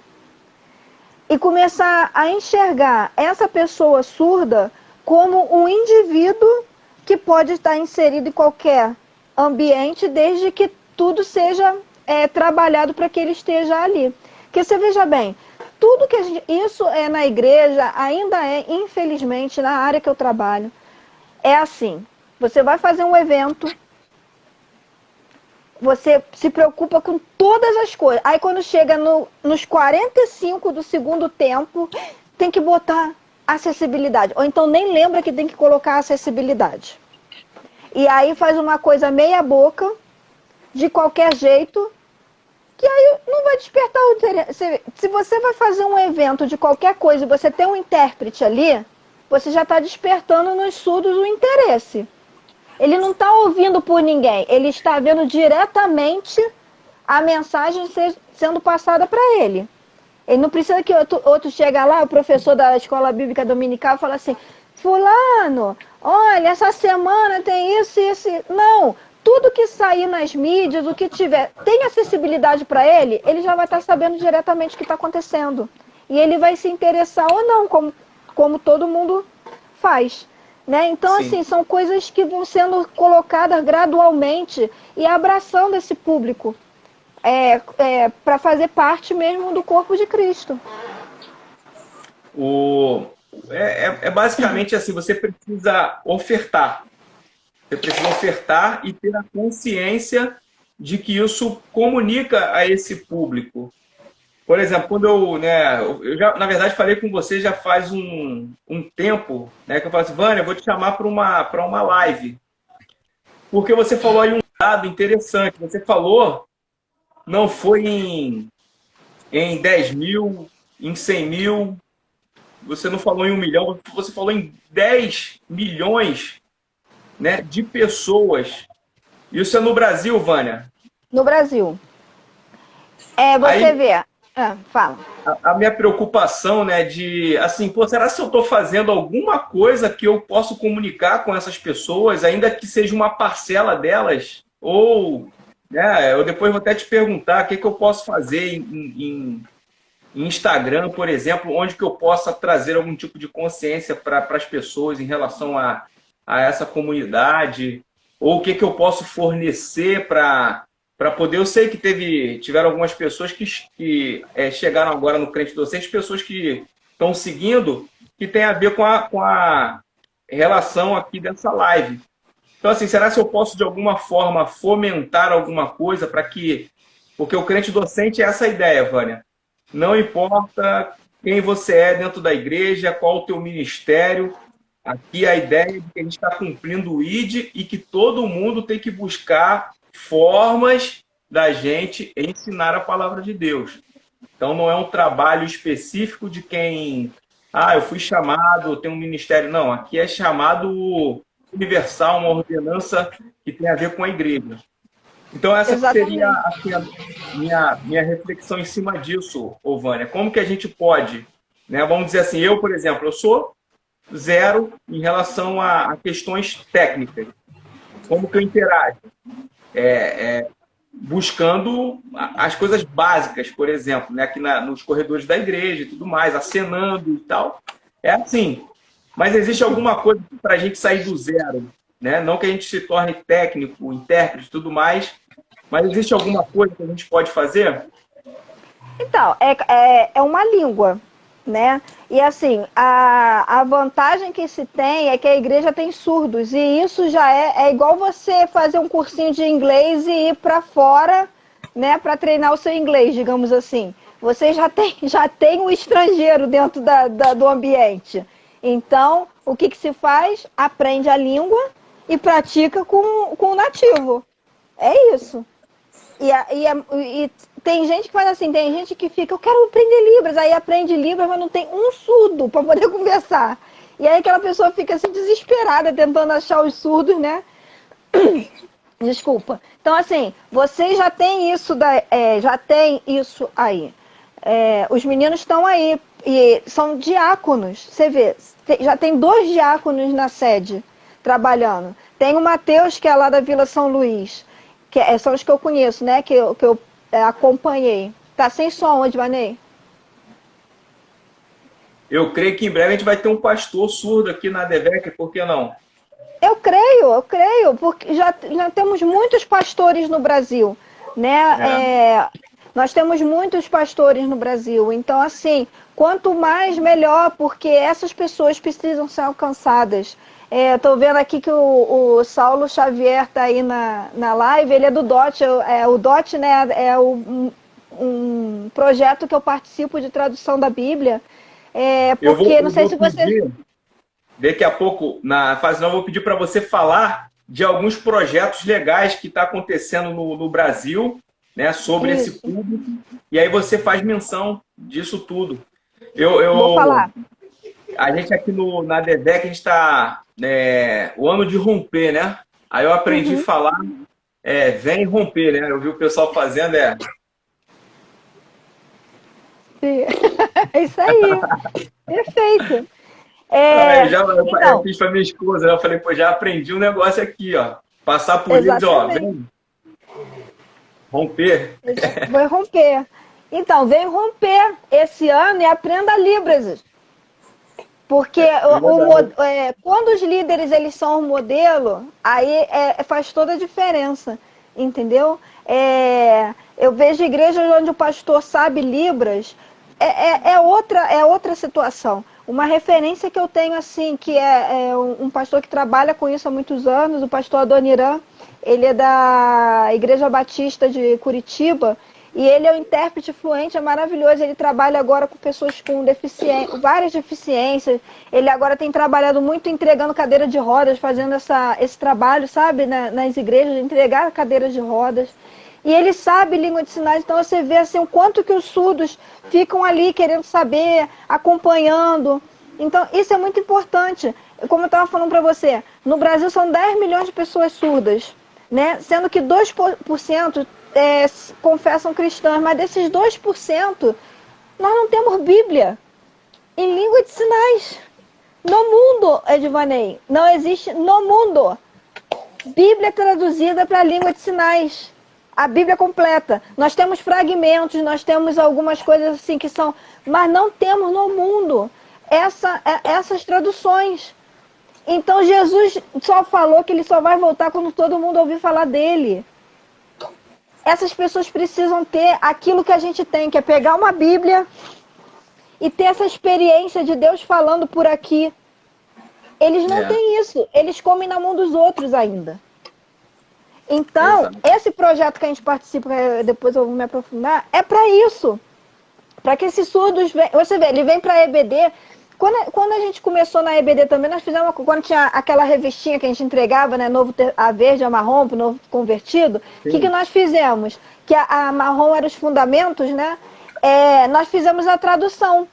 Speaker 2: e começar a enxergar essa pessoa surda como um indivíduo que pode estar inserido em qualquer ambiente, desde que tudo seja trabalhado para que ele esteja ali. Porque você veja bem, tudo que isso é na igreja, ainda infelizmente, na área que eu trabalho, é assim. Você vai fazer um evento, você se preocupa com todas as coisas. Aí quando chega nos 45 do segundo tempo, tem que botar acessibilidade. Ou então nem lembra que tem que colocar acessibilidade. E aí faz uma coisa meia boca, de qualquer jeito, que aí não vai despertar o interesse. Se você vai fazer um evento de qualquer coisa e você tem um intérprete ali, você já está despertando nos surdos o interesse. Ele não está ouvindo por ninguém, ele está vendo diretamente a mensagem sendo passada para ele. Ele não precisa que outro chegue lá, o professor da escola bíblica dominical, fala assim, fulano, olha, essa semana tem isso e isso. Não, tudo que sair nas mídias, o que tiver, tem acessibilidade para ele já vai estar sabendo diretamente o que está acontecendo. E ele vai se interessar ou não, como todo mundo faz. Né? Então,
Speaker 1: Sim.
Speaker 2: assim, são coisas que vão sendo colocadas gradualmente e abraçando esse público para fazer parte mesmo do corpo de Cristo.
Speaker 1: É basicamente assim, você precisa ofertar. Você precisa ofertar e ter a consciência de que isso comunica a esse público. Por exemplo, quando eu já, na verdade, falei com você já faz um tempo, né, que eu falei assim, Vânia, eu vou te chamar para uma live. Porque você falou aí um dado interessante. Você falou, não foi em 10 mil, em 100 mil, você não falou em 1 milhão, você falou em 10 milhões, né, de pessoas. Isso é no Brasil, Vânia?
Speaker 2: No Brasil. Você
Speaker 1: Aí,
Speaker 2: vê. Fala.
Speaker 1: a minha preocupação, né, de assim, pô, será que eu estou fazendo alguma coisa que eu posso comunicar com essas pessoas, ainda que seja uma parcela delas? Ou, né, eu depois vou até te perguntar o que eu posso fazer em Instagram, por exemplo, onde que eu possa trazer algum tipo de consciência para as pessoas em relação a essa comunidade, ou o que eu posso fornecer para poder... Eu sei que tiveram algumas pessoas que chegaram agora no Crente Docente, pessoas que estão seguindo, que tem a ver com a relação aqui dessa live. Então, assim, será que eu posso, de alguma forma, fomentar alguma coisa para que... Porque o crente docente é essa ideia, Vânia. Não importa quem você é dentro da igreja, qual o teu ministério. Aqui a ideia é de que a gente está cumprindo o ID e que todo mundo tem que buscar formas da gente ensinar a palavra de Deus. Então, não é um trabalho específico de quem... Ah, eu fui chamado, tenho um ministério. Não, aqui é chamado universal, uma ordenança que tem a ver com a igreja. Então, essa seria assim, a minha reflexão em cima disso, Vânia. Como que a gente pode, né? Vamos dizer assim, eu, por exemplo, eu sou zero em relação a questões técnicas. Como que eu interajo? Buscando as coisas básicas, por exemplo, né? Aqui nos corredores da igreja e tudo mais, acenando e tal. É assim. Mas existe alguma coisa para a gente sair do zero, né? Não que a gente se torne técnico, intérprete e tudo mais, mas existe alguma coisa que a gente pode fazer?
Speaker 2: Então, é uma língua, né? E assim, a vantagem que se tem é que a igreja tem surdos, e isso já é igual você fazer um cursinho de inglês e ir para fora, né, para treinar o seu inglês, digamos assim. Você já tem um estrangeiro dentro do ambiente. Então, o que se faz? Aprende a língua e pratica com o nativo. É isso. E tem gente que faz assim, tem gente que fica, eu quero aprender Libras, aí aprende Libras, mas não tem um surdo para poder conversar. E aí aquela pessoa fica assim desesperada tentando achar os surdos, né? Desculpa. Então, assim, você já tem isso, já tem isso aí. Os meninos estão aí, e são diáconos. Você vê, já tem 2 diáconos na sede trabalhando. Tem o Matheus, que é lá da Vila São Luís, que são os que eu conheço, né? Que eu acompanhei. Tá sem som onde, Vanei?
Speaker 1: Eu creio que em breve a gente vai ter um pastor surdo aqui na ADVEC, por que não?
Speaker 2: Eu creio, porque já temos muitos pastores no Brasil, né? Nós temos muitos pastores no Brasil, então assim, quanto mais melhor, porque essas pessoas precisam ser alcançadas. Estou vendo aqui que o Saulo Xavier está aí na live, ele é do DOT, o DOT, né, é um projeto que eu participo de tradução da Bíblia, porque não sei se você...
Speaker 1: Daqui a pouco, na fase não, eu vou pedir para você falar de alguns projetos legais que está acontecendo no Brasil, né, sobre esse público, e aí você faz menção disso tudo.
Speaker 2: Vou falar.
Speaker 1: A gente aqui na ADVEC, a gente está o ano de romper, né? Aí eu aprendi a falar, vem romper, né? Eu vi o pessoal fazendo,
Speaker 2: É isso aí, perfeito.
Speaker 1: Eu fiz para minha esposa, eu falei, pô, já aprendi um negócio aqui, ó. Passar por eles, ó, vem romper.
Speaker 2: Vou romper. Então, vem romper esse ano e aprenda Libras. Porque quando os líderes eles são um modelo, aí faz toda a diferença, entendeu? Eu vejo igrejas onde o pastor sabe Libras, é outra situação. Uma referência que eu tenho, assim, que é um pastor que trabalha com isso há muitos anos, o pastor Adoniran, ele é da Igreja Batista de Curitiba, e ele é um intérprete fluente, é maravilhoso. Ele trabalha agora com pessoas com várias deficiências. Ele agora tem trabalhado muito entregando cadeira de rodas, fazendo esse trabalho, sabe, nas igrejas, entregar cadeiras de rodas. E ele sabe língua de sinais, então você vê assim, o quanto que os surdos ficam ali querendo saber, acompanhando. Então, isso é muito importante. Como eu estava falando para você, no Brasil são 10 milhões de pessoas surdas, né? Sendo que 2% confessam cristãs, mas desses 2%, nós não temos Bíblia em língua de sinais. No mundo, Edvanei, não existe no mundo Bíblia traduzida para a língua de sinais. A Bíblia completa. Nós temos fragmentos, nós temos algumas coisas assim que são... Mas não temos no mundo essas traduções. Então Jesus só falou que ele só vai voltar quando todo mundo ouvir falar dele. Essas pessoas precisam ter aquilo que a gente tem, que é pegar uma Bíblia e ter essa experiência de Deus falando por aqui. Eles não têm isso. Eles comem na mão dos outros ainda. Então, esse projeto que a gente participa, depois eu vou me aprofundar, é para isso. Para que esses surdos... Você vê, ele vem para a EBD... Quando a gente começou na EBD também, nós fizemos, quando tinha aquela revistinha que a gente entregava, né, novo, a verde, a marrom, para o novo convertido, o que nós fizemos? Que a marrom era os fundamentos, né? Nós fizemos a tradução.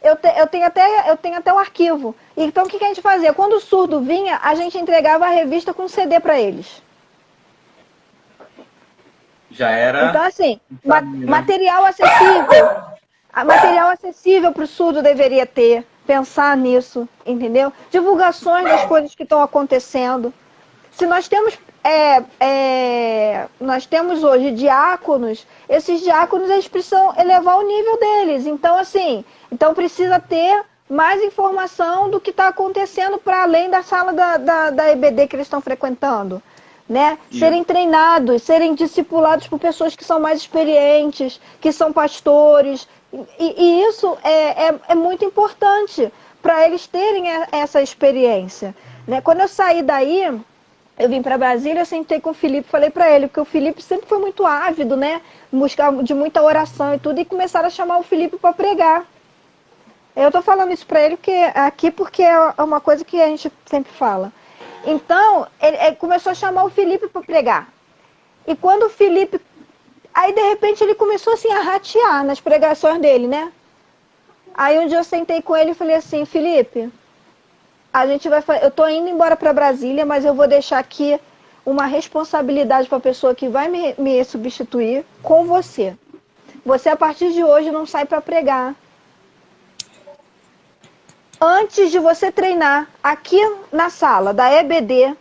Speaker 2: Eu tenho até o arquivo. Então, o que a gente fazia? Quando o surdo vinha, a gente entregava a revista com CD para eles.
Speaker 1: Já era...
Speaker 2: Então, assim, material acessível... Material acessível para o surdo deveria ter, pensar nisso, entendeu? Divulgações das coisas que estão acontecendo. Se nós temos, nós temos hoje diáconos, esses diáconos eles precisam elevar o nível deles. Então, assim, precisa ter mais informação do que está acontecendo para além da sala da EBD que eles estão frequentando. Né? Serem treinados, serem discipulados por pessoas que são mais experientes, que são pastores. E isso é muito importante para eles terem essa experiência. Né? Quando eu saí daí, eu vim para Brasília, eu sentei com o Felipe, falei para ele, porque o Felipe sempre foi muito ávido, né? Buscar de muita oração e tudo, e começaram a chamar o Felipe para pregar. Eu estou falando isso para ele porque é uma coisa que a gente sempre fala. Então, ele começou a chamar o Felipe para pregar. E quando o Felipe... Aí, de repente, ele começou assim a ratear nas pregações dele, né? Aí um dia eu sentei com ele e falei assim, Felipe, eu tô indo embora para Brasília, mas eu vou deixar aqui uma responsabilidade para a pessoa que vai me substituir com você. Você, a partir de hoje, não sai para pregar. Antes de você treinar aqui na sala da EBD,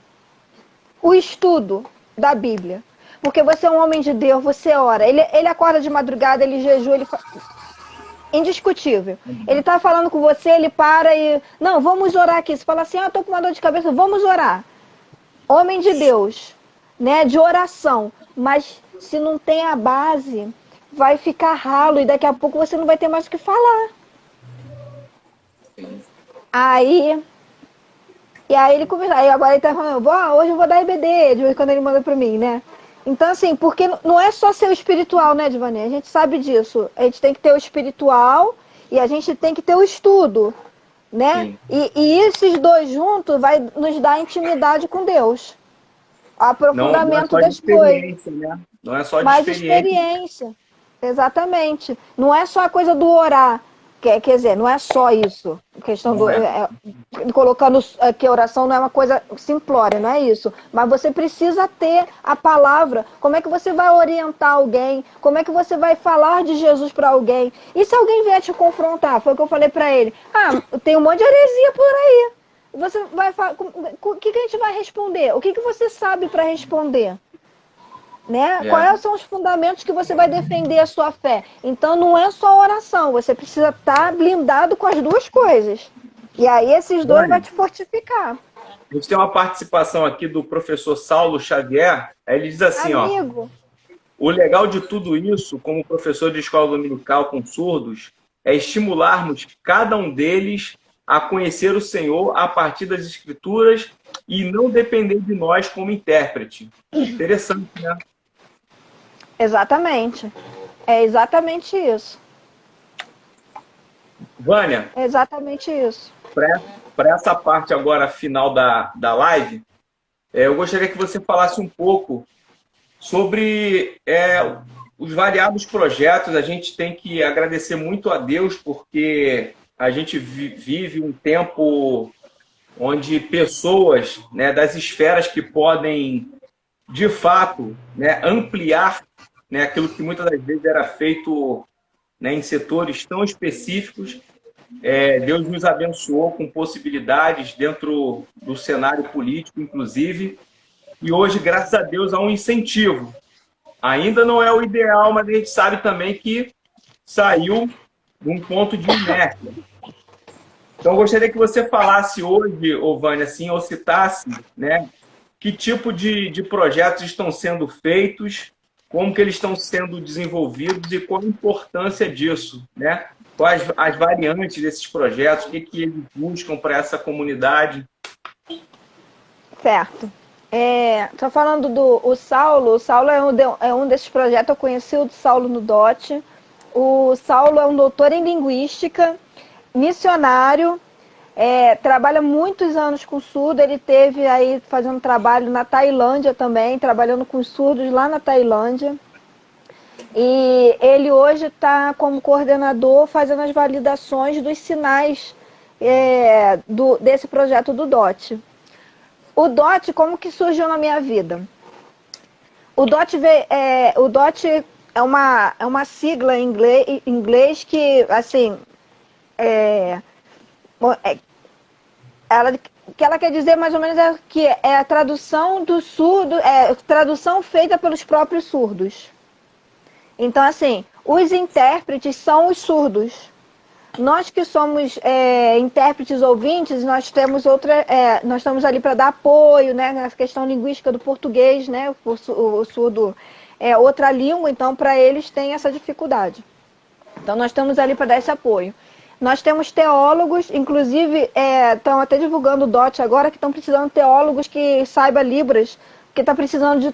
Speaker 2: o estudo da Bíblia. Porque você é um homem de Deus, você ora. Ele acorda de madrugada, ele jejua, indiscutível. Ele está falando com você, ele para e... Não, vamos orar aqui. Você fala assim, estou com uma dor de cabeça, vamos orar. Homem de Deus, né, de oração. Mas se não tem a base, vai ficar ralo e daqui a pouco você não vai ter mais o que falar. Aí ele conversa, aí agora ele tá falando, hoje eu vou dar EBD, de vez quando ele manda pra mim, né? Então, assim, porque não é só ser o espiritual, né, Divani? A gente sabe disso. A gente tem que ter o espiritual e a gente tem que ter o estudo, né? E esses dois juntos vai nos dar intimidade com Deus. Aprofundamento das coisas.
Speaker 1: Né? Não é só de
Speaker 2: mais experiência. Exatamente. Não é só a coisa do orar. Quer dizer, não é só isso. A questão colocando que a oração não é uma coisa simplória, não é isso. Mas você precisa ter a palavra. Como é que você vai orientar alguém? Como é que você vai falar de Jesus para alguém? E se alguém vier te confrontar? Foi o que eu falei para ele. Tem um monte de heresia por aí. Você vai falar, o que a gente vai responder? O que você sabe para responder? Né? Quais são os fundamentos que você vai defender a sua fé? Então não é só oração, você precisa estar blindado com as duas coisas. E aí esses dois vão te fortificar.
Speaker 1: A gente tem uma participação aqui do professor Saulo Xavier. Ele diz assim,
Speaker 2: Amigo.
Speaker 1: O legal de tudo isso, como professor de escola dominical com surdos, é estimularmos cada um deles a conhecer o Senhor a partir das Escrituras e não depender de nós como intérprete. Interessante, né?
Speaker 2: Exatamente. É exatamente isso.
Speaker 1: Vânia.
Speaker 2: É exatamente isso.
Speaker 1: Para essa parte agora final da live, eu gostaria que você falasse um pouco sobre os variados projetos. A gente tem que agradecer muito a Deus, porque a gente vive um tempo onde pessoas, né, das esferas que podem, de fato, né, ampliar, né, aquilo que muitas das vezes era feito, né, em setores tão específicos. Deus nos abençoou com possibilidades dentro do cenário político, inclusive, e hoje, graças a Deus, há um incentivo. Ainda não é o ideal, mas a gente sabe também que saiu de um ponto de inércia. Então, eu gostaria que você falasse hoje, Vânia, assim, ou citasse, né, que tipo de projetos estão sendo feitos, como que eles estão sendo desenvolvidos e qual a importância disso, né? Quais as variantes desses projetos? O que eles buscam para essa comunidade?
Speaker 2: Certo. Tô falando do o Saulo é um desses projetos, eu conheci o Saulo no DOT. O Saulo é um doutor em linguística, missionário, trabalha muitos anos com surdo, ele teve aí fazendo trabalho na Tailândia também, trabalhando com surdos lá na Tailândia. E ele hoje está como coordenador fazendo as validações dos sinais desse projeto do DOT. O DOT, como que surgiu na minha vida? O DOT, o DOT é uma sigla em inglês que, assim, ela quer dizer mais ou menos que é a tradução do surdo, tradução feita pelos próprios surdos. Então, assim, os intérpretes são os surdos. Nós que somos intérpretes ouvintes, nós temos nós estamos ali para dar apoio, né, na questão linguística do português, né, o surdo é outra língua, então para eles tem essa dificuldade. Então nós estamos ali para dar esse apoio. Nós temos teólogos, inclusive estão até divulgando o DOT agora, que estão precisando de teólogos que saibam Libras, porque está precisando de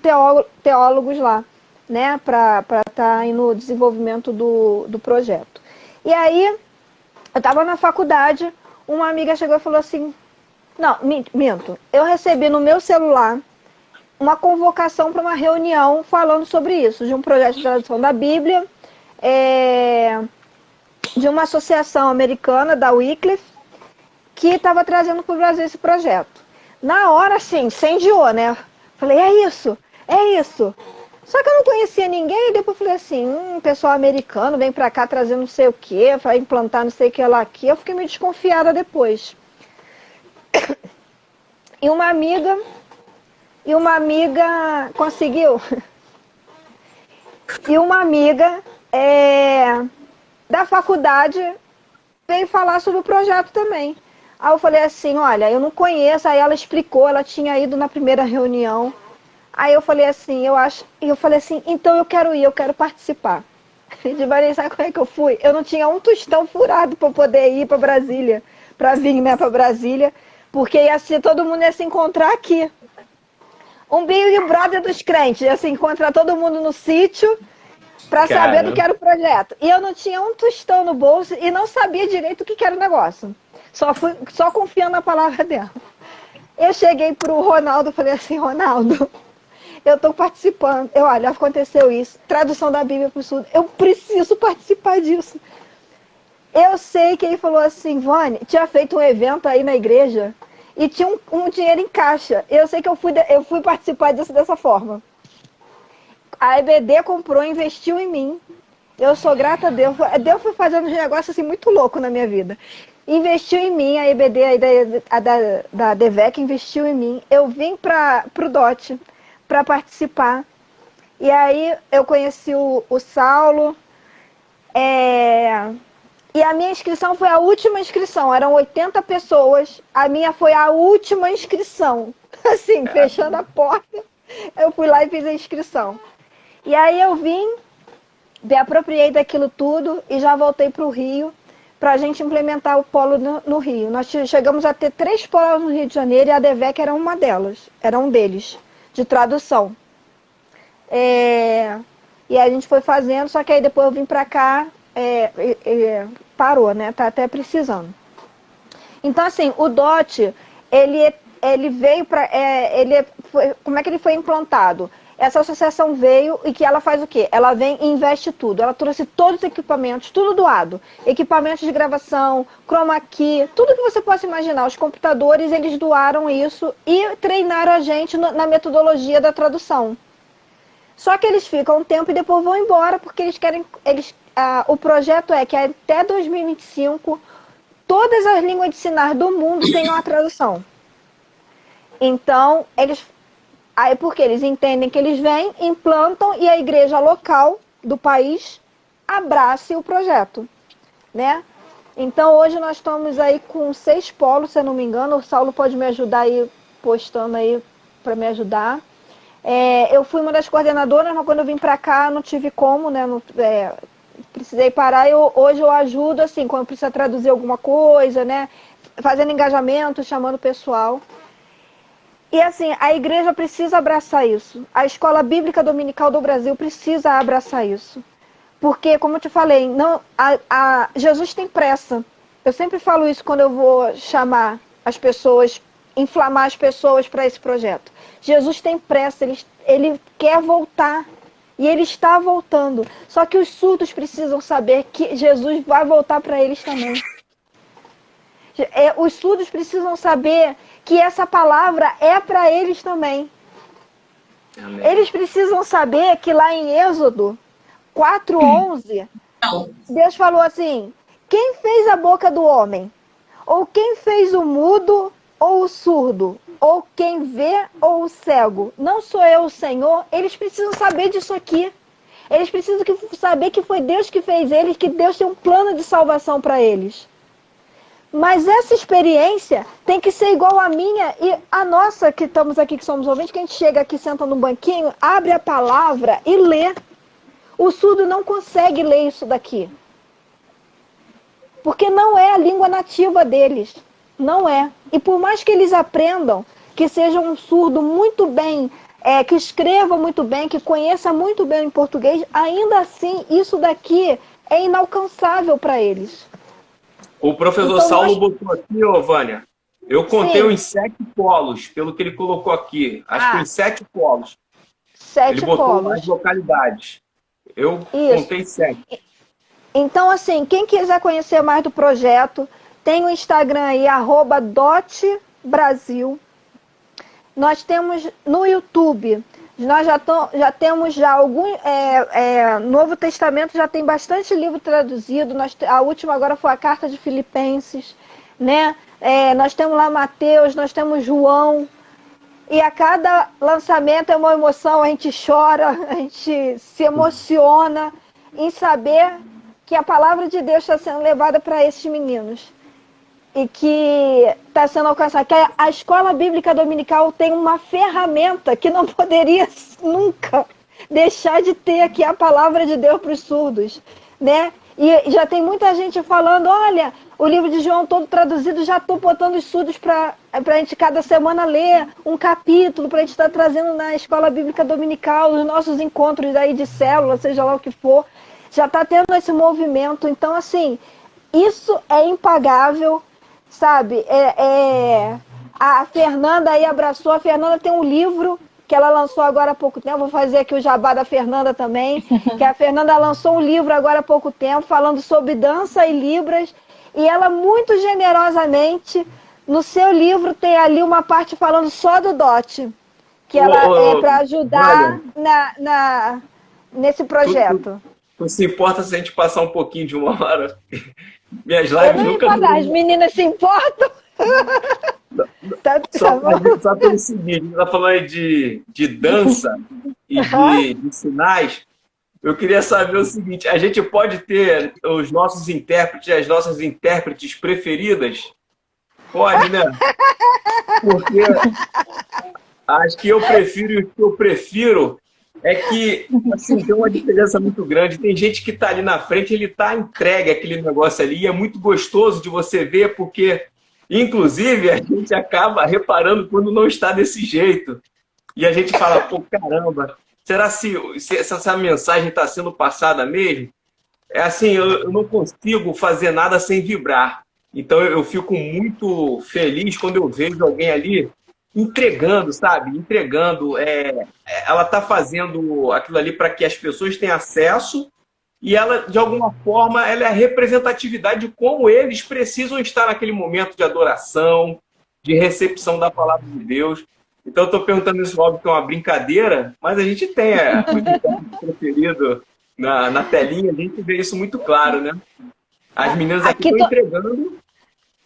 Speaker 2: teólogos lá, né, para estar aí no desenvolvimento do projeto. E aí, eu estava na faculdade, uma amiga chegou e falou assim, não, minto, eu recebi no meu celular uma convocação para uma reunião falando sobre isso, de um projeto de tradução da Bíblia, de uma associação americana, da Wycliffe, que estava trazendo para o Brasil esse projeto. Na hora, assim, incendiou, né? Falei, é isso. Só que eu não conhecia ninguém, e depois falei assim, pessoal americano vem pra cá trazendo não sei o que, vai implantar não sei o que lá aqui. Eu fiquei meio desconfiada depois. E uma amiga conseguiu. E uma amiga da faculdade veio falar sobre o projeto também. Aí eu falei assim, olha, eu não conheço. Aí ela explicou, ela tinha ido na primeira reunião. Aí eu falei assim, então eu quero ir, eu quero participar. Divarei, sabe como é que eu fui? Eu não tinha um tostão furado para poder ir para Brasília, para vir, né, para Brasília, porque todo mundo ia se encontrar aqui. Um Big Brother dos crentes, ia se encontrar todo mundo no sítio para saber do que era o projeto. E eu não tinha um tostão no bolso e não sabia direito o que era o negócio. Só confiando na palavra dela. Eu cheguei pro Ronaldo e falei assim, Ronaldo, eu estou participando. Olha, aconteceu isso. Tradução da Bíblia para o surdo. Eu preciso participar disso. Eu sei que ele falou assim, Vânia, tinha feito um evento aí na igreja e tinha um dinheiro em caixa. Eu sei que eu fui participar disso dessa forma. A EBD comprou, investiu em mim. Eu sou grata a Deus. Deus foi fazendo um negócio assim muito louco na minha vida. Investiu em mim, a EBD aí da DEVEC investiu em mim. Eu vim para o DOT para participar. E aí eu conheci o Saulo. E a minha inscrição foi a última inscrição. Eram 80 pessoas. A minha foi a última inscrição. Assim, fechando a porta, eu fui lá e fiz a inscrição. E aí eu vim, me apropriei daquilo tudo e já voltei para o Rio para a gente implementar o polo no Rio. Nós chegamos a ter 3 polos no Rio de Janeiro e a DEVEC era uma delas. Era um deles, de tradução. E a gente foi fazendo, só que aí depois eu vim para cá, parou, né? Tá até precisando. Então, assim, o DOT, ele veio para... como é que ele foi implantado? Essa associação veio e que ela faz o quê? Ela vem e investe tudo. Ela trouxe todos os equipamentos, tudo doado. Equipamentos de gravação, chroma key, tudo que você possa imaginar. Os computadores, eles doaram isso e treinaram a gente na metodologia da tradução. Só que eles ficam um tempo e depois vão embora, porque eles querem... o projeto é que até 2025, todas as línguas de sinais do mundo tenham a tradução. Então, aí porque eles entendem que eles vêm, implantam e a igreja local do país abrace o projeto, né? Então hoje nós estamos aí com 6 polos, se eu não me engano. O Saulo pode me ajudar aí, postando aí para me ajudar. Eu fui uma das coordenadoras, mas quando eu vim para cá não tive como, né? precisei parar. Hoje eu ajudo, assim, quando precisa traduzir alguma coisa, né? Fazendo engajamento, chamando o pessoal. E assim, a igreja precisa abraçar isso. A Escola Bíblica Dominical do Brasil precisa abraçar isso. Porque, como eu te falei, Jesus tem pressa. Eu sempre falo isso quando eu vou chamar as pessoas, inflamar as pessoas para esse projeto. Jesus tem pressa, ele quer voltar. E ele está voltando. Só que os surdos precisam saber que Jesus vai voltar para eles também. Os surdos precisam saber que essa palavra é para eles também. Amém. Eles precisam saber que lá em Êxodo 4:11, Deus falou assim: quem fez a boca do homem? Ou quem fez o mudo ou o surdo? Ou quem vê ou o cego? Não sou eu o Senhor? Eles precisam saber disso aqui. Eles precisam saber que foi Deus que fez eles, que Deus tem um plano de salvação para eles. Mas essa experiência tem que ser igual a minha e a nossa, que estamos aqui, que somos ouvintes, que a gente chega aqui, senta no banquinho, abre a palavra e lê. O surdo não consegue ler isso daqui. Porque não é a língua nativa deles. Não é. E por mais que eles aprendam, que seja um surdo muito bem, que escreva muito bem, que conheça muito bem em português, ainda assim, isso daqui é inalcançável para eles.
Speaker 1: O professor então, Saulo botou aqui, Vânia, eu contei uns 7 polos, pelo que ele colocou aqui. Acho que uns 7 polos.
Speaker 2: 7
Speaker 1: ele botou
Speaker 2: polos.
Speaker 1: mais localidades. Eu contei 7.
Speaker 2: Então, assim, quem quiser conhecer mais do projeto, tem o Instagram aí, @dotbrasil. Nós temos no YouTube, nós já temos algum Novo Testamento, já tem bastante livro traduzido. A última agora foi a Carta de Filipenses, né? Nós temos lá Mateus, nós temos João. E a cada lançamento é uma emoção, a gente chora, a gente se emociona em saber que a palavra de Deus está sendo levada para esses meninos. E que está sendo alcançada. Que a Escola Bíblica Dominical tem uma ferramenta que não poderia nunca deixar de ter aqui a palavra de Deus para os surdos, né? E já tem muita gente falando, olha, o livro de João todo traduzido, já estou botando os surdos para a gente cada semana ler um capítulo, para a gente estar trazendo na Escola Bíblica Dominical, nos nossos encontros aí de célula, seja lá o que for. Já está tendo esse movimento. Então, assim, isso é impagável. Sabe, a Fernanda aí abraçou. A Fernanda tem um livro que ela lançou agora há pouco tempo. Vou fazer aqui o jabá da Fernanda também. Que a Fernanda lançou um livro agora há pouco tempo falando sobre dança e libras. E ela muito generosamente, no seu livro, tem ali uma parte falando só do DOT. Que ela é para ajudar nesse projeto.
Speaker 1: Não se importa se a gente passar um pouquinho de 1 hora? Minhas lives nunca...
Speaker 2: As meninas se importam?
Speaker 1: Só pelo seguinte, a gente está falando aí de dança e de sinais. Eu queria saber o seguinte, a gente pode ter os nossos intérpretes, as nossas intérpretes preferidas? Pode, né? Porque as que eu prefiro e os que eu prefiro é que, assim, tem uma diferença muito grande. Tem gente que está ali na frente, ele está entregue àquele negócio ali, e é muito gostoso de você ver, porque, inclusive, a gente acaba reparando quando não está desse jeito. E a gente fala, pô, caramba, será se essa mensagem está sendo passada mesmo? É assim, eu não consigo fazer nada sem vibrar. Então, eu fico muito feliz quando eu vejo alguém ali entregando, sabe? Entregando. Ela está fazendo aquilo ali para que as pessoas tenham acesso e ela, de alguma forma, ela é a representatividade de como eles precisam estar naquele momento de adoração, de recepção da palavra de Deus. Então, eu estou perguntando isso, óbvio que é uma brincadeira, mas a gente tem o preferido na telinha, a gente vê isso muito claro, né? As meninas aqui estão entregando...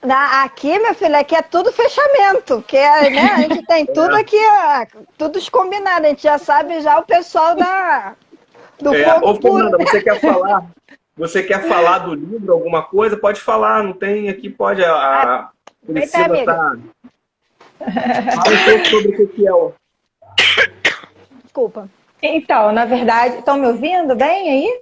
Speaker 2: Aqui, minha filha, aqui é tudo fechamento, que né, a gente tem tudo aqui, tudo combinado, a gente já sabe já o pessoal do fogo.
Speaker 1: Ô, Fernanda, você quer falar do livro, alguma coisa? Pode falar, não tem aqui, pode. A Priscila tá... Fala um pouco sobre o que é o...
Speaker 2: Desculpa.
Speaker 3: Então, na verdade, estão me ouvindo bem aí?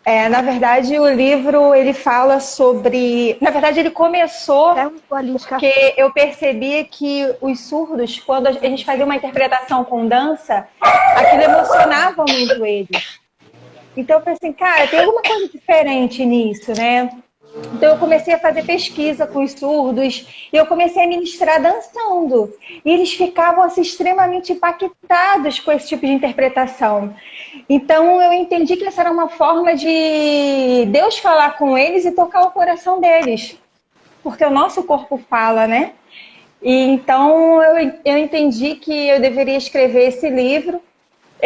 Speaker 3: Na verdade, o livro, ele fala sobre... Na verdade, ele começou porque eu percebi que os surdos, quando a gente fazia uma interpretação com dança, aquilo emocionava muito eles. Então, eu pensei, cara, tem alguma coisa diferente nisso, né? Então, eu comecei a fazer pesquisa com os surdos e eu comecei a ministrar dançando. E eles ficavam assim, extremamente impactados com esse tipo de interpretação. Então, eu entendi que essa era uma forma de Deus falar com eles e tocar o coração deles. Porque o nosso corpo fala, né? E então, eu entendi que eu deveria escrever esse livro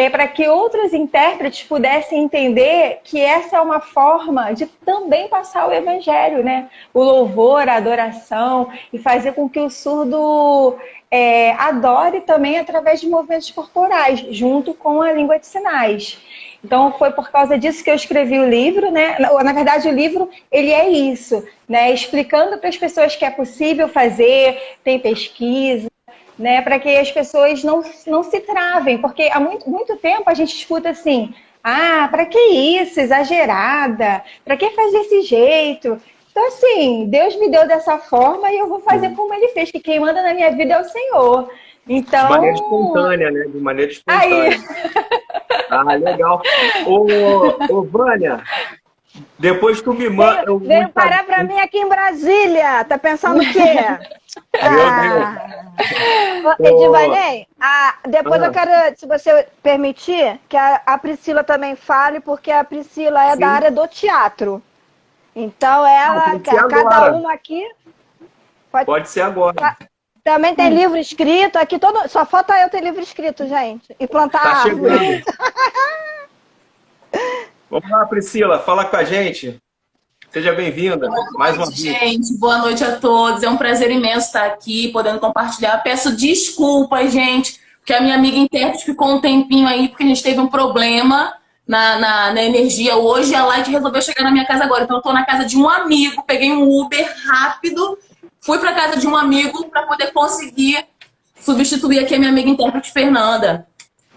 Speaker 3: para que outros intérpretes pudessem entender que essa é uma forma de também passar o evangelho, né? O louvor, a adoração, e fazer com que o surdo adore também através de movimentos corporais, junto com a língua de sinais. Então, foi por causa disso que eu escrevi o livro, né? Na verdade, o livro, ele é isso, né? Explicando para as pessoas que é possível fazer, tem pesquisa, né, para que as pessoas não se travem, porque há muito tempo a gente escuta assim, para que isso, exagerada, para que fazer desse jeito? Então, assim, Deus me deu dessa forma e eu vou fazer como Ele fez, que quem manda na minha vida é o Senhor. Então...
Speaker 1: De maneira espontânea, né? De maneira espontânea. Aí. Legal. Ô, Vânia, depois tu me manda...
Speaker 2: Veio parar para mim aqui em Brasília, tá pensando o quê? Edvanei, depois eu quero, se você permitir, que a Priscila também fale, porque a Priscila é da área do teatro. Então ela, cada uma aqui...
Speaker 1: Pode ser agora.
Speaker 2: Também tem livro escrito, aqui só falta eu ter livro escrito, gente, e plantar árvore.
Speaker 1: Vamos lá, Priscila, fala com a gente. Seja bem-vinda mais uma vez.
Speaker 4: Gente, boa noite a todos. É um prazer imenso estar aqui, podendo compartilhar. Peço desculpas, gente, porque a minha amiga intérprete ficou um tempinho aí, porque a gente teve um problema na energia hoje, e a Light resolveu chegar na minha casa agora. Então, eu estou na casa de um amigo, peguei um Uber rápido, fui para casa de um amigo para poder conseguir substituir aqui a minha amiga intérprete Fernanda.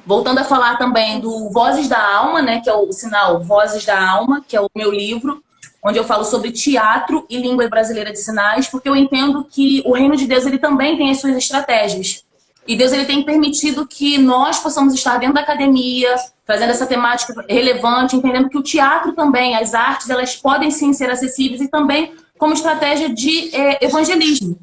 Speaker 4: Voltando a falar também do Vozes da Alma, né, que é o sinal Vozes da Alma, que é o meu livro, onde eu falo sobre teatro e língua brasileira de sinais, porque eu entendo que o reino de Deus ele também tem as suas estratégias. E Deus ele tem permitido que nós possamos estar dentro da academia, trazendo essa temática relevante, entendendo que o teatro também, as artes, elas podem sim ser acessíveis e também como estratégia de evangelismo.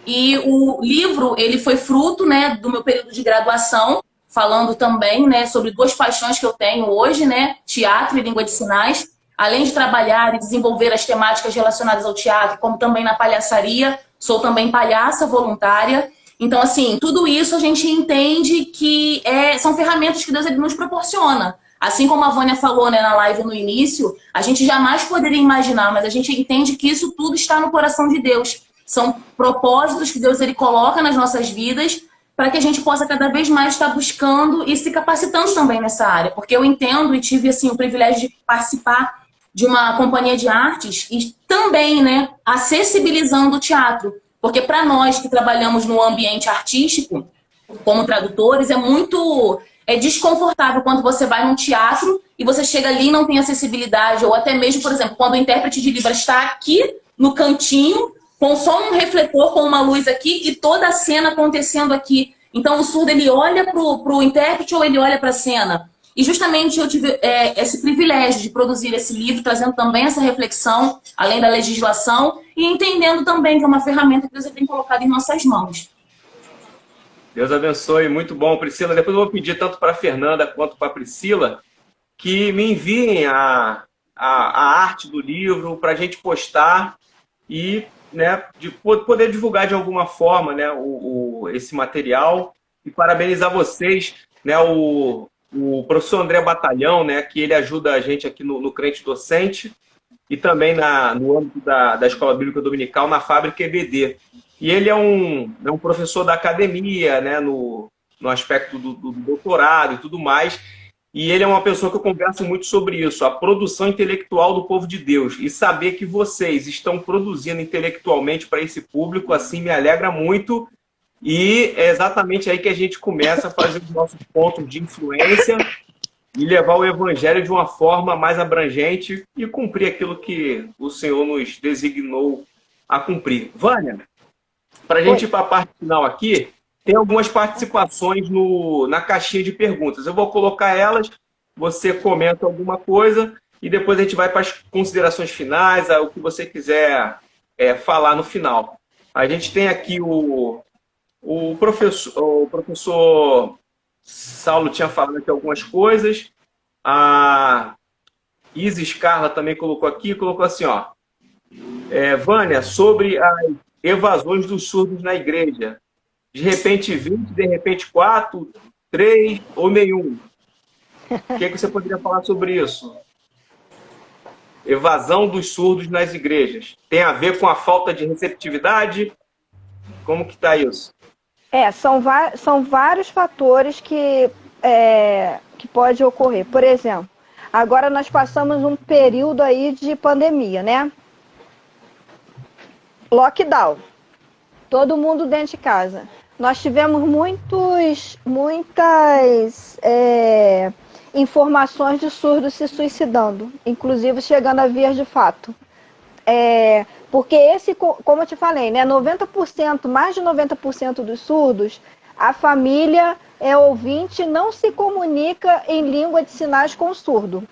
Speaker 4: E o livro, ele foi fruto, né, do meu período de graduação, falando também, né, sobre duas paixões que eu tenho hoje, né, teatro e língua de sinais. Além de trabalhar e desenvolver as temáticas relacionadas ao teatro, como também na palhaçaria, sou também palhaça voluntária. Então, assim, tudo isso a gente entende que são ferramentas que Deus ele nos proporciona. Assim como a Vânia falou, né, na live no início, a gente jamais poderia imaginar, mas a gente entende que isso tudo está no coração de Deus. São propósitos que Deus ele coloca nas nossas vidas para que a gente possa cada vez mais estar buscando e se capacitando também nessa área. Porque eu entendo e tive assim, o privilégio de participar de uma companhia de artes e também, né, acessibilizando o teatro. Porque para nós que trabalhamos no ambiente artístico, como tradutores, é muito desconfortável quando você vai num teatro e você chega ali e não tem acessibilidade, ou até mesmo, por exemplo, quando o intérprete de Libras está aqui no cantinho, com só um refletor, com uma luz aqui e toda a cena acontecendo aqui. Então o surdo ele olha para o intérprete ou ele olha para a cena. E justamente eu tive esse privilégio de produzir esse livro, trazendo também essa reflexão, além da legislação, e entendendo também que é uma ferramenta que Deus tem colocado em nossas mãos.
Speaker 1: Deus abençoe, muito bom, Priscila. Depois eu vou pedir tanto para a Fernanda quanto para a Priscila que me enviem a arte do livro para a gente postar e, né, de poder divulgar de alguma forma, né, esse material. E parabenizar vocês, né, o professor André Batalhão, né, que ele ajuda a gente aqui no Crente Docente e também no âmbito da Escola Bíblica Dominical, na Fábrica EBD. E ele é um professor da academia, né, no aspecto do doutorado e tudo mais. E ele é uma pessoa que eu converso muito sobre isso, a produção intelectual do povo de Deus. E saber que vocês estão produzindo intelectualmente para esse público, assim, me alegra muito. E é exatamente aí que a gente começa a fazer os nossos pontos de influência e levar o evangelho de uma forma mais abrangente e cumprir aquilo que o Senhor nos designou a cumprir. Vânia, para a gente ir para a parte final aqui, tem algumas participações na caixinha de perguntas. Eu vou colocar elas, você comenta alguma coisa e depois a gente vai para as considerações finais, o que você quiser falar no final. A gente tem aqui o professor Saulo tinha falado aqui algumas coisas. A Isis Carla também colocou aqui, colocou assim, ó. Vânia, sobre as evasões dos surdos na igreja. De repente 20, de repente 4, 3 ou nenhum. O que você poderia falar sobre isso? Evasão dos surdos nas igrejas. Tem a ver com a falta de receptividade? Como que está isso?
Speaker 2: São vários fatores que pode ocorrer. Por exemplo, agora nós passamos um período aí de pandemia, né? Lockdown. Todo mundo dentro de casa. Nós tivemos muitas informações de surdos se suicidando, inclusive chegando a vias de fato. Porque como eu te falei, né, 90%, mais de 90% dos surdos, a família é ouvinte, não se comunica em língua de sinais com o surdo.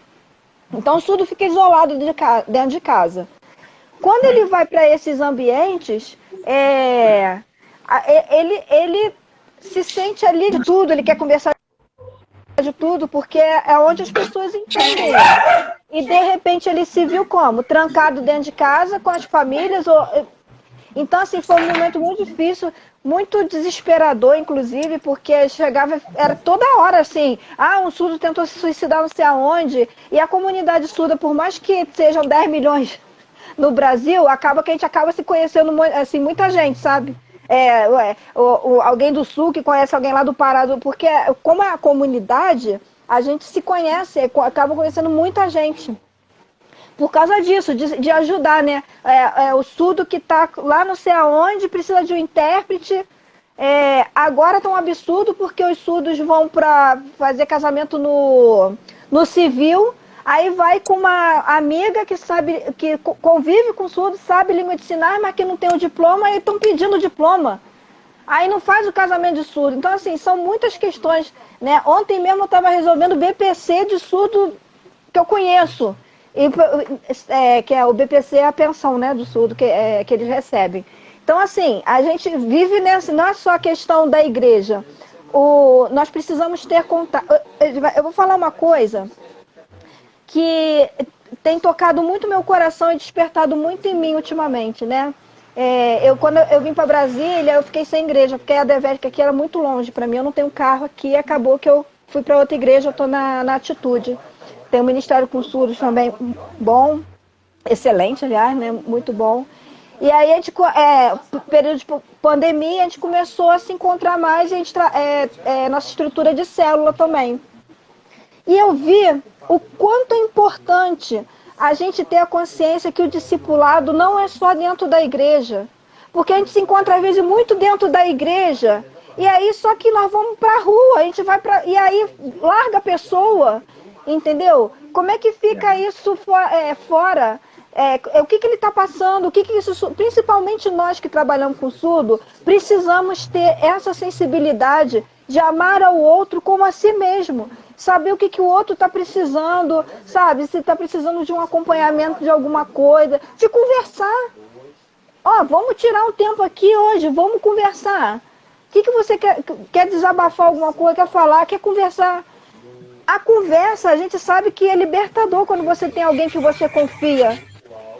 Speaker 2: Então o surdo fica isolado dentro de casa. Quando ele vai para esses ambientes, ele se sente ali de tudo, ele quer conversar de tudo, porque é onde as pessoas entendem. E de repente ele se viu como? Trancado dentro de casa com as famílias. Então, assim, foi um momento muito difícil, muito desesperador, inclusive, porque era toda hora assim, um surdo tentou se suicidar não sei aonde, e a comunidade surda, por mais que sejam 10 milhões no Brasil, que a gente acaba se conhecendo, assim, muita gente, sabe? Alguém do Sul que conhece alguém lá do Pará, porque como é a comunidade, a gente se conhece, acaba conhecendo muita gente. Por causa disso, de ajudar, né? O surdo que está lá não sei aonde, precisa de um intérprete. Agora está um absurdo porque os surdos vão para fazer casamento no civil. Aí vai com uma amiga que convive com surdo, sabe língua de sinais, mas que não tem o diploma, e estão pedindo o diploma. Aí não faz o casamento de surdo. Então, assim, são muitas questões, né? Ontem mesmo eu estava resolvendo BPC de surdo que eu conheço. Que é o BPC, a pensão, né, do surdo que eles recebem. Então, assim, a gente vive nessa, não é só a questão da igreja. Nós precisamos ter contato. Eu vou falar uma coisa que tem tocado muito meu coração e despertado muito em mim ultimamente, né? Quando eu vim para Brasília, eu fiquei sem igreja, porque a Advética aqui era muito longe para mim, eu não tenho carro aqui, acabou que eu fui para outra igreja, eu estou na Atitude. Tem um ministério com surdos também bom, excelente, aliás, né? Muito bom. E aí, período de pandemia, a gente começou a se encontrar mais, nossa estrutura de célula também. E eu vi o quanto é importante a gente ter a consciência que o discipulado não é só dentro da igreja. Porque a gente se encontra, às vezes, muito dentro da igreja, e aí só que nós vamos para a rua, a gente vai e aí larga a pessoa, entendeu? Como é que fica isso fora? O que ele está passando? Principalmente nós que trabalhamos com surdo, precisamos ter essa sensibilidade de amar ao outro como a si mesmo. Saber o que o outro está precisando, sabe? Se está precisando de um acompanhamento de alguma coisa, de conversar. Vamos tirar um tempo aqui hoje, vamos conversar. O que você quer desabafar alguma coisa, quer falar, quer conversar? A conversa, a gente sabe que é libertador quando você tem alguém que você confia.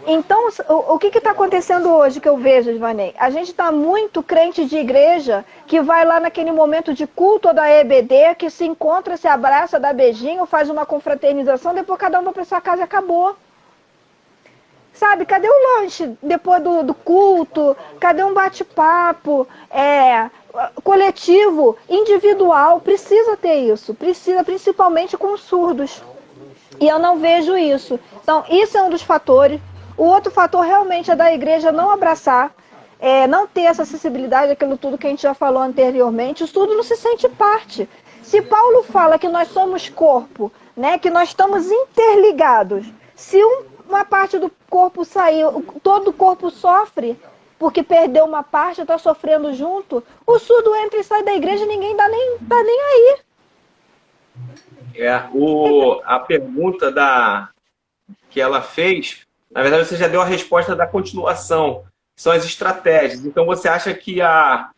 Speaker 2: Então, o que está acontecendo hoje que eu vejo, Ivanei? A gente está muito crente de igreja que vai lá naquele momento de culto da EBD, que se encontra, se abraça, dá beijinho, faz uma confraternização, depois cada um vai para sua casa e acabou. Sabe, cadê o lanche depois do culto? Cadê um bate-papo coletivo, individual? Precisa ter isso, precisa, principalmente com os surdos. E eu não vejo isso. Então, isso é um dos fatores. O outro fator realmente é da igreja não abraçar, não ter essa acessibilidade, aquilo tudo que a gente já falou anteriormente. O surdo não se sente parte. Se Paulo fala que nós somos corpo, né, que nós estamos interligados. Se uma parte do corpo sair, todo o corpo sofre, porque perdeu uma parte, está sofrendo junto, o surdo entra e sai da igreja e ninguém tá nem aí.
Speaker 1: A pergunta que ela fez, na verdade você já deu a resposta da continuação, são as estratégias. Então você acha que a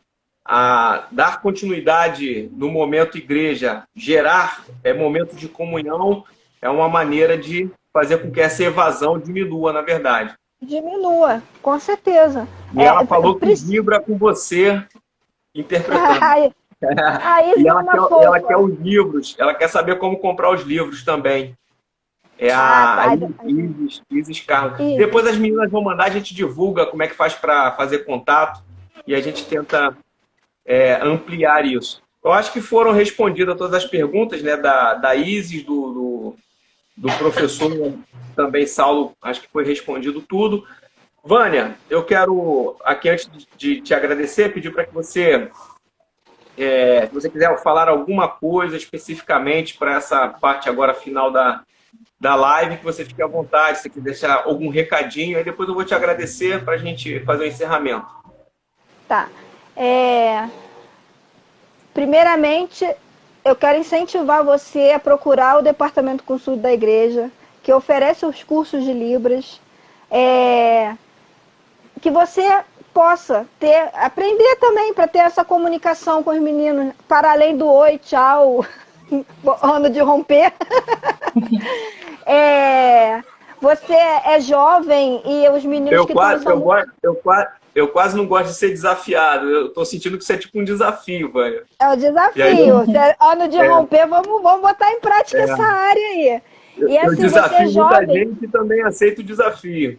Speaker 1: dar continuidade no momento igreja, gerar momento de comunhão, é uma maneira de fazer com que essa evasão diminua, na verdade.
Speaker 2: Diminua, com certeza.
Speaker 1: E ela falou que vibra com você interpretando. E ela quer os livros, ela quer saber como comprar os livros também. A Isis Carlos. Depois as meninas vão mandar, a gente divulga como é que faz para fazer contato e a gente tenta ampliar isso. Eu acho que foram respondidas todas as perguntas, né, da Isis, do professor também, Saulo, acho que foi respondido tudo. Vânia, eu quero aqui, antes de te agradecer, pedir para que você, se você quiser falar alguma coisa especificamente para essa parte agora final da live, que você fique à vontade, se você quiser deixar algum recadinho, aí depois eu vou te agradecer para a gente fazer o encerramento.
Speaker 2: Tá. Primeiramente, eu quero incentivar você a procurar o Departamento Consulto da Igreja, que oferece os cursos de Libras, que você possa aprender também para ter essa comunicação com os meninos, para além do oi, tchau, ano de romper. Você é jovem e os meninos
Speaker 1: Eu quase não gosto de ser desafiado. Eu tô sentindo que isso é tipo um desafio, velho.
Speaker 2: É o desafio. Ano de romper, vamos botar em prática essa área aí. E assim,
Speaker 1: eu desafio
Speaker 2: você é
Speaker 1: muita
Speaker 2: jovem,
Speaker 1: gente e também aceito o desafio.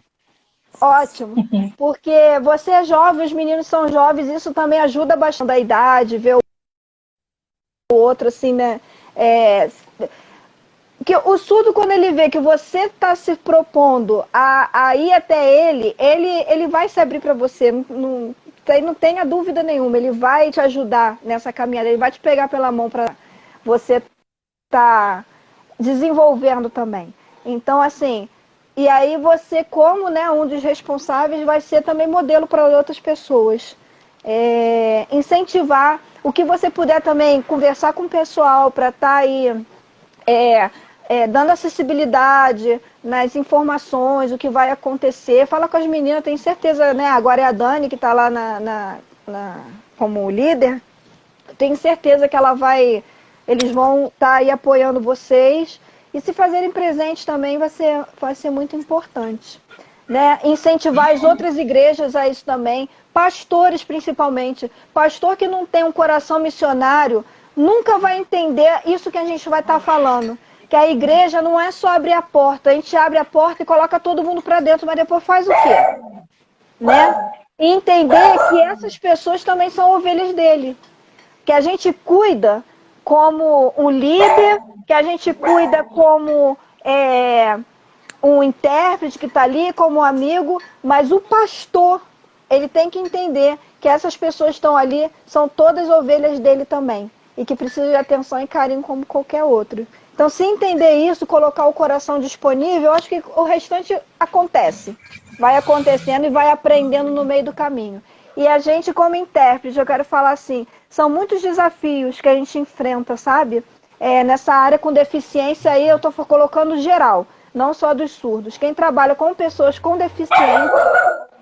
Speaker 2: ótimo. Porque você é jovem, os meninos são jovens, isso também ajuda bastante a idade, ver o outro, assim, né? Que o surdo, quando ele vê que você está se propondo a ir até ele vai se abrir para você, não tenha dúvida nenhuma, ele vai te ajudar nessa caminhada, ele vai te pegar pela mão para você estar desenvolvendo também. Então, assim, e aí você, como, né, um dos responsáveis, vai ser também modelo para outras pessoas. Incentivar o que você puder também, conversar com o pessoal para estar aí dando acessibilidade nas informações, o que vai acontecer. Fala com as meninas, tenho certeza, né? Agora é a Dani que está lá como líder. Tenho certeza que eles vão estar aí apoiando vocês. E se fazerem presente também vai ser muito importante. Né? Incentivar as outras igrejas a isso também. Pastores, principalmente. Pastor que não tem um coração missionário nunca vai entender isso que a gente vai estar falando. Que a igreja não é só abrir a porta. A gente abre a porta e coloca todo mundo para dentro, mas depois faz o quê? Né? E entender que essas pessoas também são ovelhas dele. Que a gente cuida como um líder, que a gente cuida como um intérprete que está ali, como um amigo, mas o pastor, ele tem que entender que essas pessoas que estão ali são todas ovelhas dele também. E que precisam de atenção e carinho como qualquer outro. Então, se entender isso, colocar o coração disponível, eu acho que o restante acontece. Vai acontecendo e vai aprendendo no meio do caminho. E a gente, como intérprete, eu quero falar assim, são muitos desafios que a gente enfrenta, sabe? Nessa área com deficiência aí, eu estou colocando geral, não só dos surdos. Quem trabalha com pessoas com deficiência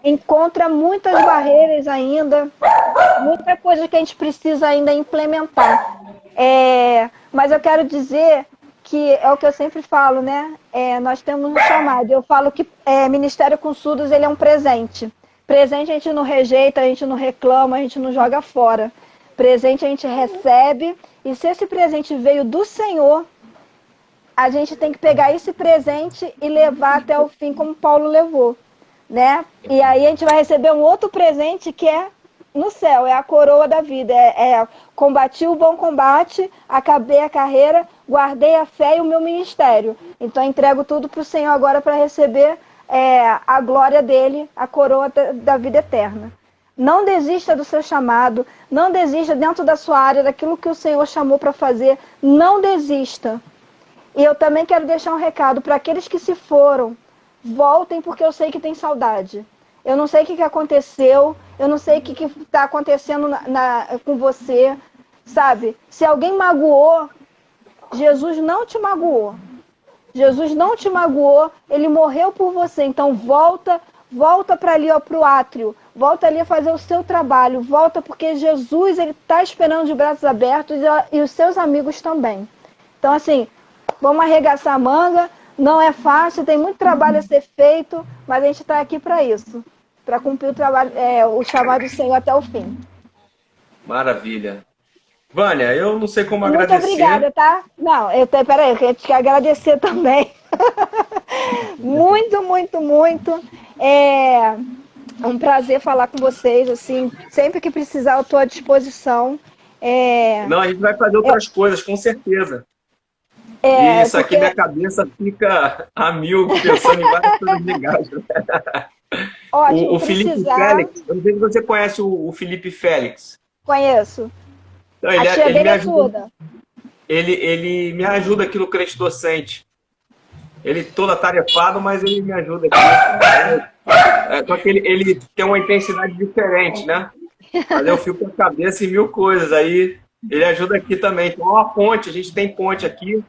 Speaker 2: encontra muitas barreiras ainda, muita coisa que a gente precisa ainda implementar. Mas eu quero dizer que é o que eu sempre falo, né? Nós temos um chamado. Eu falo que Ministério com Surdos, ele é um presente. Presente a gente não rejeita, a gente não reclama, a gente não joga fora. Presente a gente recebe. E se esse presente veio do Senhor, a gente tem que pegar esse presente e levar até o fim, como Paulo levou. Né? E aí a gente vai receber um outro presente que é no céu, é a coroa da vida, combati o bom combate, acabei a carreira, guardei a fé e o meu ministério. Então eu entrego tudo para o Senhor agora para receber a glória dele, a coroa da vida eterna. Não desista do seu chamado, não desista dentro da sua área, daquilo que o Senhor chamou para fazer, não desista. E eu também quero deixar um recado para aqueles que se foram. Voltem, porque eu sei que tem saudade. Eu não sei o que aconteceu, eu não sei o que está acontecendo com você, sabe? Se alguém magoou, Jesus não te magoou. Jesus não te magoou, ele morreu por você. Então volta para ali, para o átrio. Volta ali a fazer o seu trabalho. Volta porque Jesus ele está esperando de braços abertos e os seus amigos também. Então, assim, vamos arregaçar a manga. Não é fácil, tem muito trabalho a ser feito, mas a gente está aqui para isso. Para cumprir o chamado do Senhor até o fim.
Speaker 1: Maravilha. Vânia, eu não sei como
Speaker 2: Muito
Speaker 1: agradecer.
Speaker 2: Muito obrigada, tá? Não, peraí, eu quero te agradecer também. Muito, muito, muito. É um prazer falar com vocês, assim, sempre que precisar eu estou à disposição.
Speaker 1: Não, a gente vai fazer outras coisas, com certeza. Isso aqui, minha cabeça fica a mil, pensando em várias coisas legais.
Speaker 2: Ótimo,
Speaker 1: o Felipe Félix, eu não sei se você conhece o Felipe Félix.
Speaker 2: Conheço.
Speaker 1: Então,
Speaker 2: a tia dele me ajuda.
Speaker 1: Ele me ajuda aqui no Crente Docente. Ele todo atarefado, mas ele me ajuda aqui. Só que ele tem uma intensidade diferente, né? Mas eu fico com a cabeça em mil coisas. Aí ele ajuda aqui também. Então, uma ponte, a gente tem ponte aqui.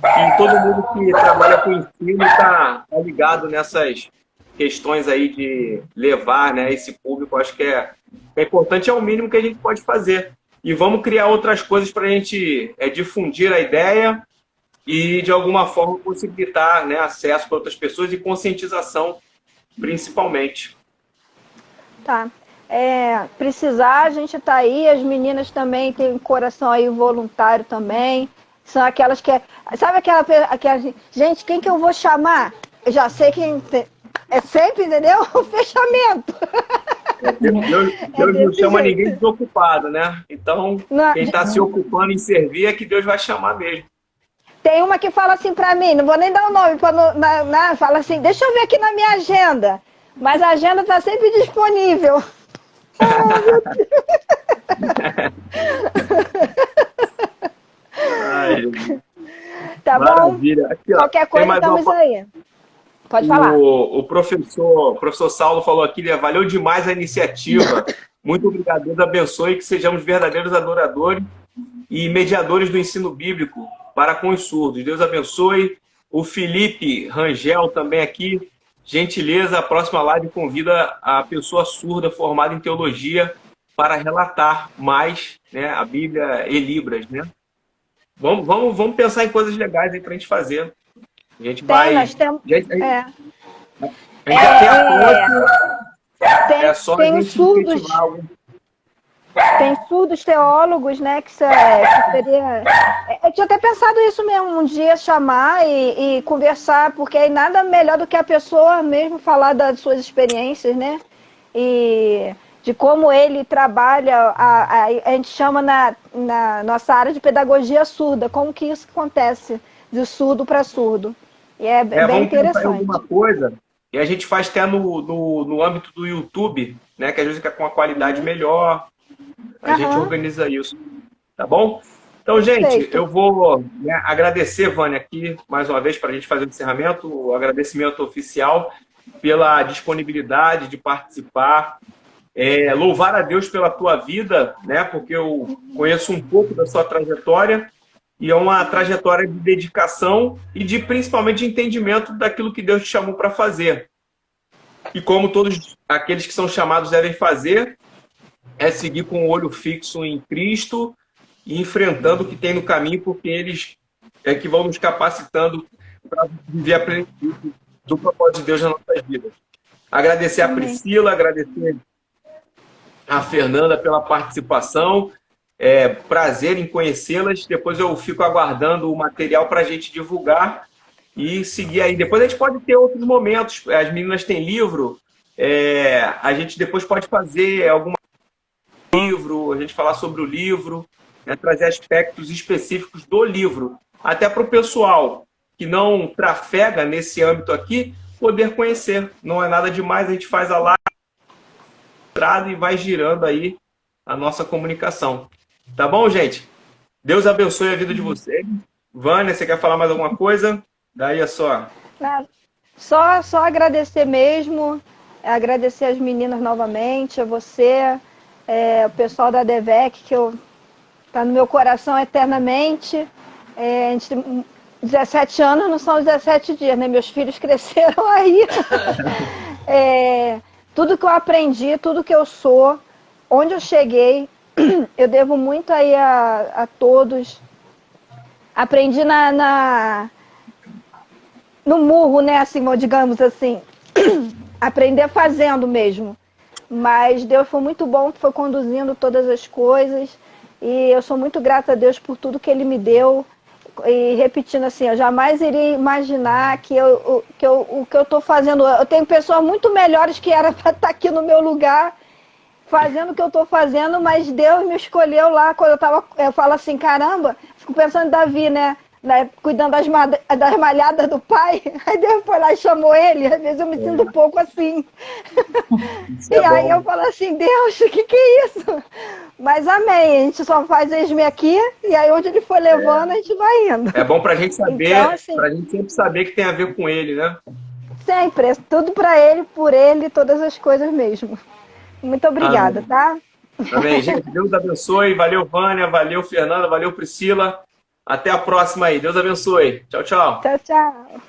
Speaker 1: E todo mundo que trabalha com ensino está ligado nessas questões aí de levar, né, esse público. Acho que é importante, é o mínimo que a gente pode fazer. E vamos criar outras coisas para a gente difundir a ideia e, de alguma forma, possibilitar, né, acesso para outras pessoas e conscientização, principalmente.
Speaker 2: Tá. Precisar, a gente está aí. As meninas também têm coração aí voluntário também. São aquelas que... Sabe aquela gente, quem que eu vou chamar? Eu já sei quem... É sempre, entendeu? O fechamento.
Speaker 1: Deus não chama ninguém desocupado, né? Então, quem está se ocupando em servir é que Deus vai chamar mesmo.
Speaker 2: Tem uma que fala assim para mim, não vou nem dar o nome, fala assim, deixa eu ver aqui na minha agenda. Mas a agenda está sempre disponível.
Speaker 1: Ai,
Speaker 2: tá
Speaker 1: maravilha.
Speaker 2: Bom?
Speaker 1: Aqui,
Speaker 2: qualquer coisa estamos aí. Pode falar.
Speaker 1: O professor Saulo falou aqui, valeu demais a iniciativa. Muito obrigado. Deus abençoe, que sejamos verdadeiros adoradores e mediadores do ensino bíblico para com os surdos. Deus abençoe. O Felipe Rangel também aqui. Gentileza, a próxima live convida a pessoa surda formada em teologia para relatar mais, né, a Bíblia e Libras, né? Vamos pensar em coisas legais aí para a gente fazer. A gente vai...
Speaker 2: Nós temos...
Speaker 1: A gente já tem a ponte. É só
Speaker 2: tem
Speaker 1: a
Speaker 2: os
Speaker 1: gente
Speaker 2: surdos.
Speaker 1: incentivar algum...
Speaker 2: Tem surdos teólogos, né, que seria... Eu tinha até pensado isso mesmo, um dia chamar e conversar, porque aí nada melhor do que a pessoa mesmo falar das suas experiências, né? E de como ele trabalha, a gente chama na nossa área de pedagogia surda, como que isso acontece, de surdo para surdo. E é bem interessante.
Speaker 1: Alguma coisa, e a gente faz até no âmbito do YouTube, né, que às vezes fica com uma qualidade melhor. A gente organiza isso, tá bom? Então, gente,
Speaker 2: Perfeito.
Speaker 1: Eu vou, né, agradecer, Vânia, aqui, mais uma vez, para a gente fazer o encerramento, o agradecimento oficial pela disponibilidade de participar, louvar a Deus pela tua vida, né, porque eu conheço um pouco da sua trajetória, e é uma trajetória de dedicação e principalmente de entendimento daquilo que Deus te chamou para fazer. E como todos aqueles que são chamados devem fazer, é seguir com o olho fixo em Cristo e enfrentando o que tem no caminho, porque eles é que vão nos capacitando para viver a plenitude do propósito de Deus nas nossas vidas. Agradecer a Priscila, agradecer a Fernanda pela participação. Prazer em conhecê-las. Depois eu fico aguardando o material para a gente divulgar e seguir aí. Depois a gente pode ter outros momentos. As meninas têm livro. A gente depois pode fazer algum livro, a gente falar sobre o livro, né, trazer aspectos específicos do livro, até para o pessoal que não trafega nesse âmbito aqui, poder conhecer. Não é nada demais, a gente faz a live e vai girando aí a nossa comunicação. Tá bom, gente? Deus abençoe a vida de vocês. Vânia, você quer falar mais alguma coisa? Daí é só.
Speaker 2: Só agradecer mesmo, agradecer as meninas novamente, a você, o pessoal da DEVEC, que tá no meu coração eternamente. A gente tem 17 anos, não são 17 dias, né? Meus filhos cresceram aí. Tudo que eu aprendi, tudo que eu sou, onde eu cheguei, eu devo muito aí a todos. Aprendi no murro, né, assim, digamos assim, aprender fazendo mesmo. Mas Deus foi muito bom, que foi conduzindo todas as coisas, e eu sou muito grata a Deus por tudo que Ele me deu. E repetindo assim, eu jamais iria imaginar que o que eu estou fazendo. Eu tenho pessoas muito melhores que era para estar aqui no meu lugar, fazendo o que eu estou fazendo, mas Deus me escolheu lá quando eu falo assim, caramba, fico pensando em Davi, né? Cuidando das malhadas do pai, aí Deus foi lá e chamou ele, às vezes eu me sinto um pouco assim. E aí eu falo assim, Deus, o que é isso? Mas amém, a gente só faz eis-me aqui, e aí onde ele foi levando, a gente vai indo.
Speaker 1: É bom pra gente saber,
Speaker 2: então, assim,
Speaker 1: pra gente sempre saber que tem a ver com ele, né?
Speaker 2: Sempre, tudo pra ele, por ele, todas as coisas mesmo. Muito obrigada,
Speaker 1: amém.
Speaker 2: Tá?
Speaker 1: Amém, gente, Deus abençoe, valeu Vânia, valeu Fernanda, valeu Priscila. Até a próxima aí. Deus abençoe. Tchau, tchau.
Speaker 2: Tchau, tchau.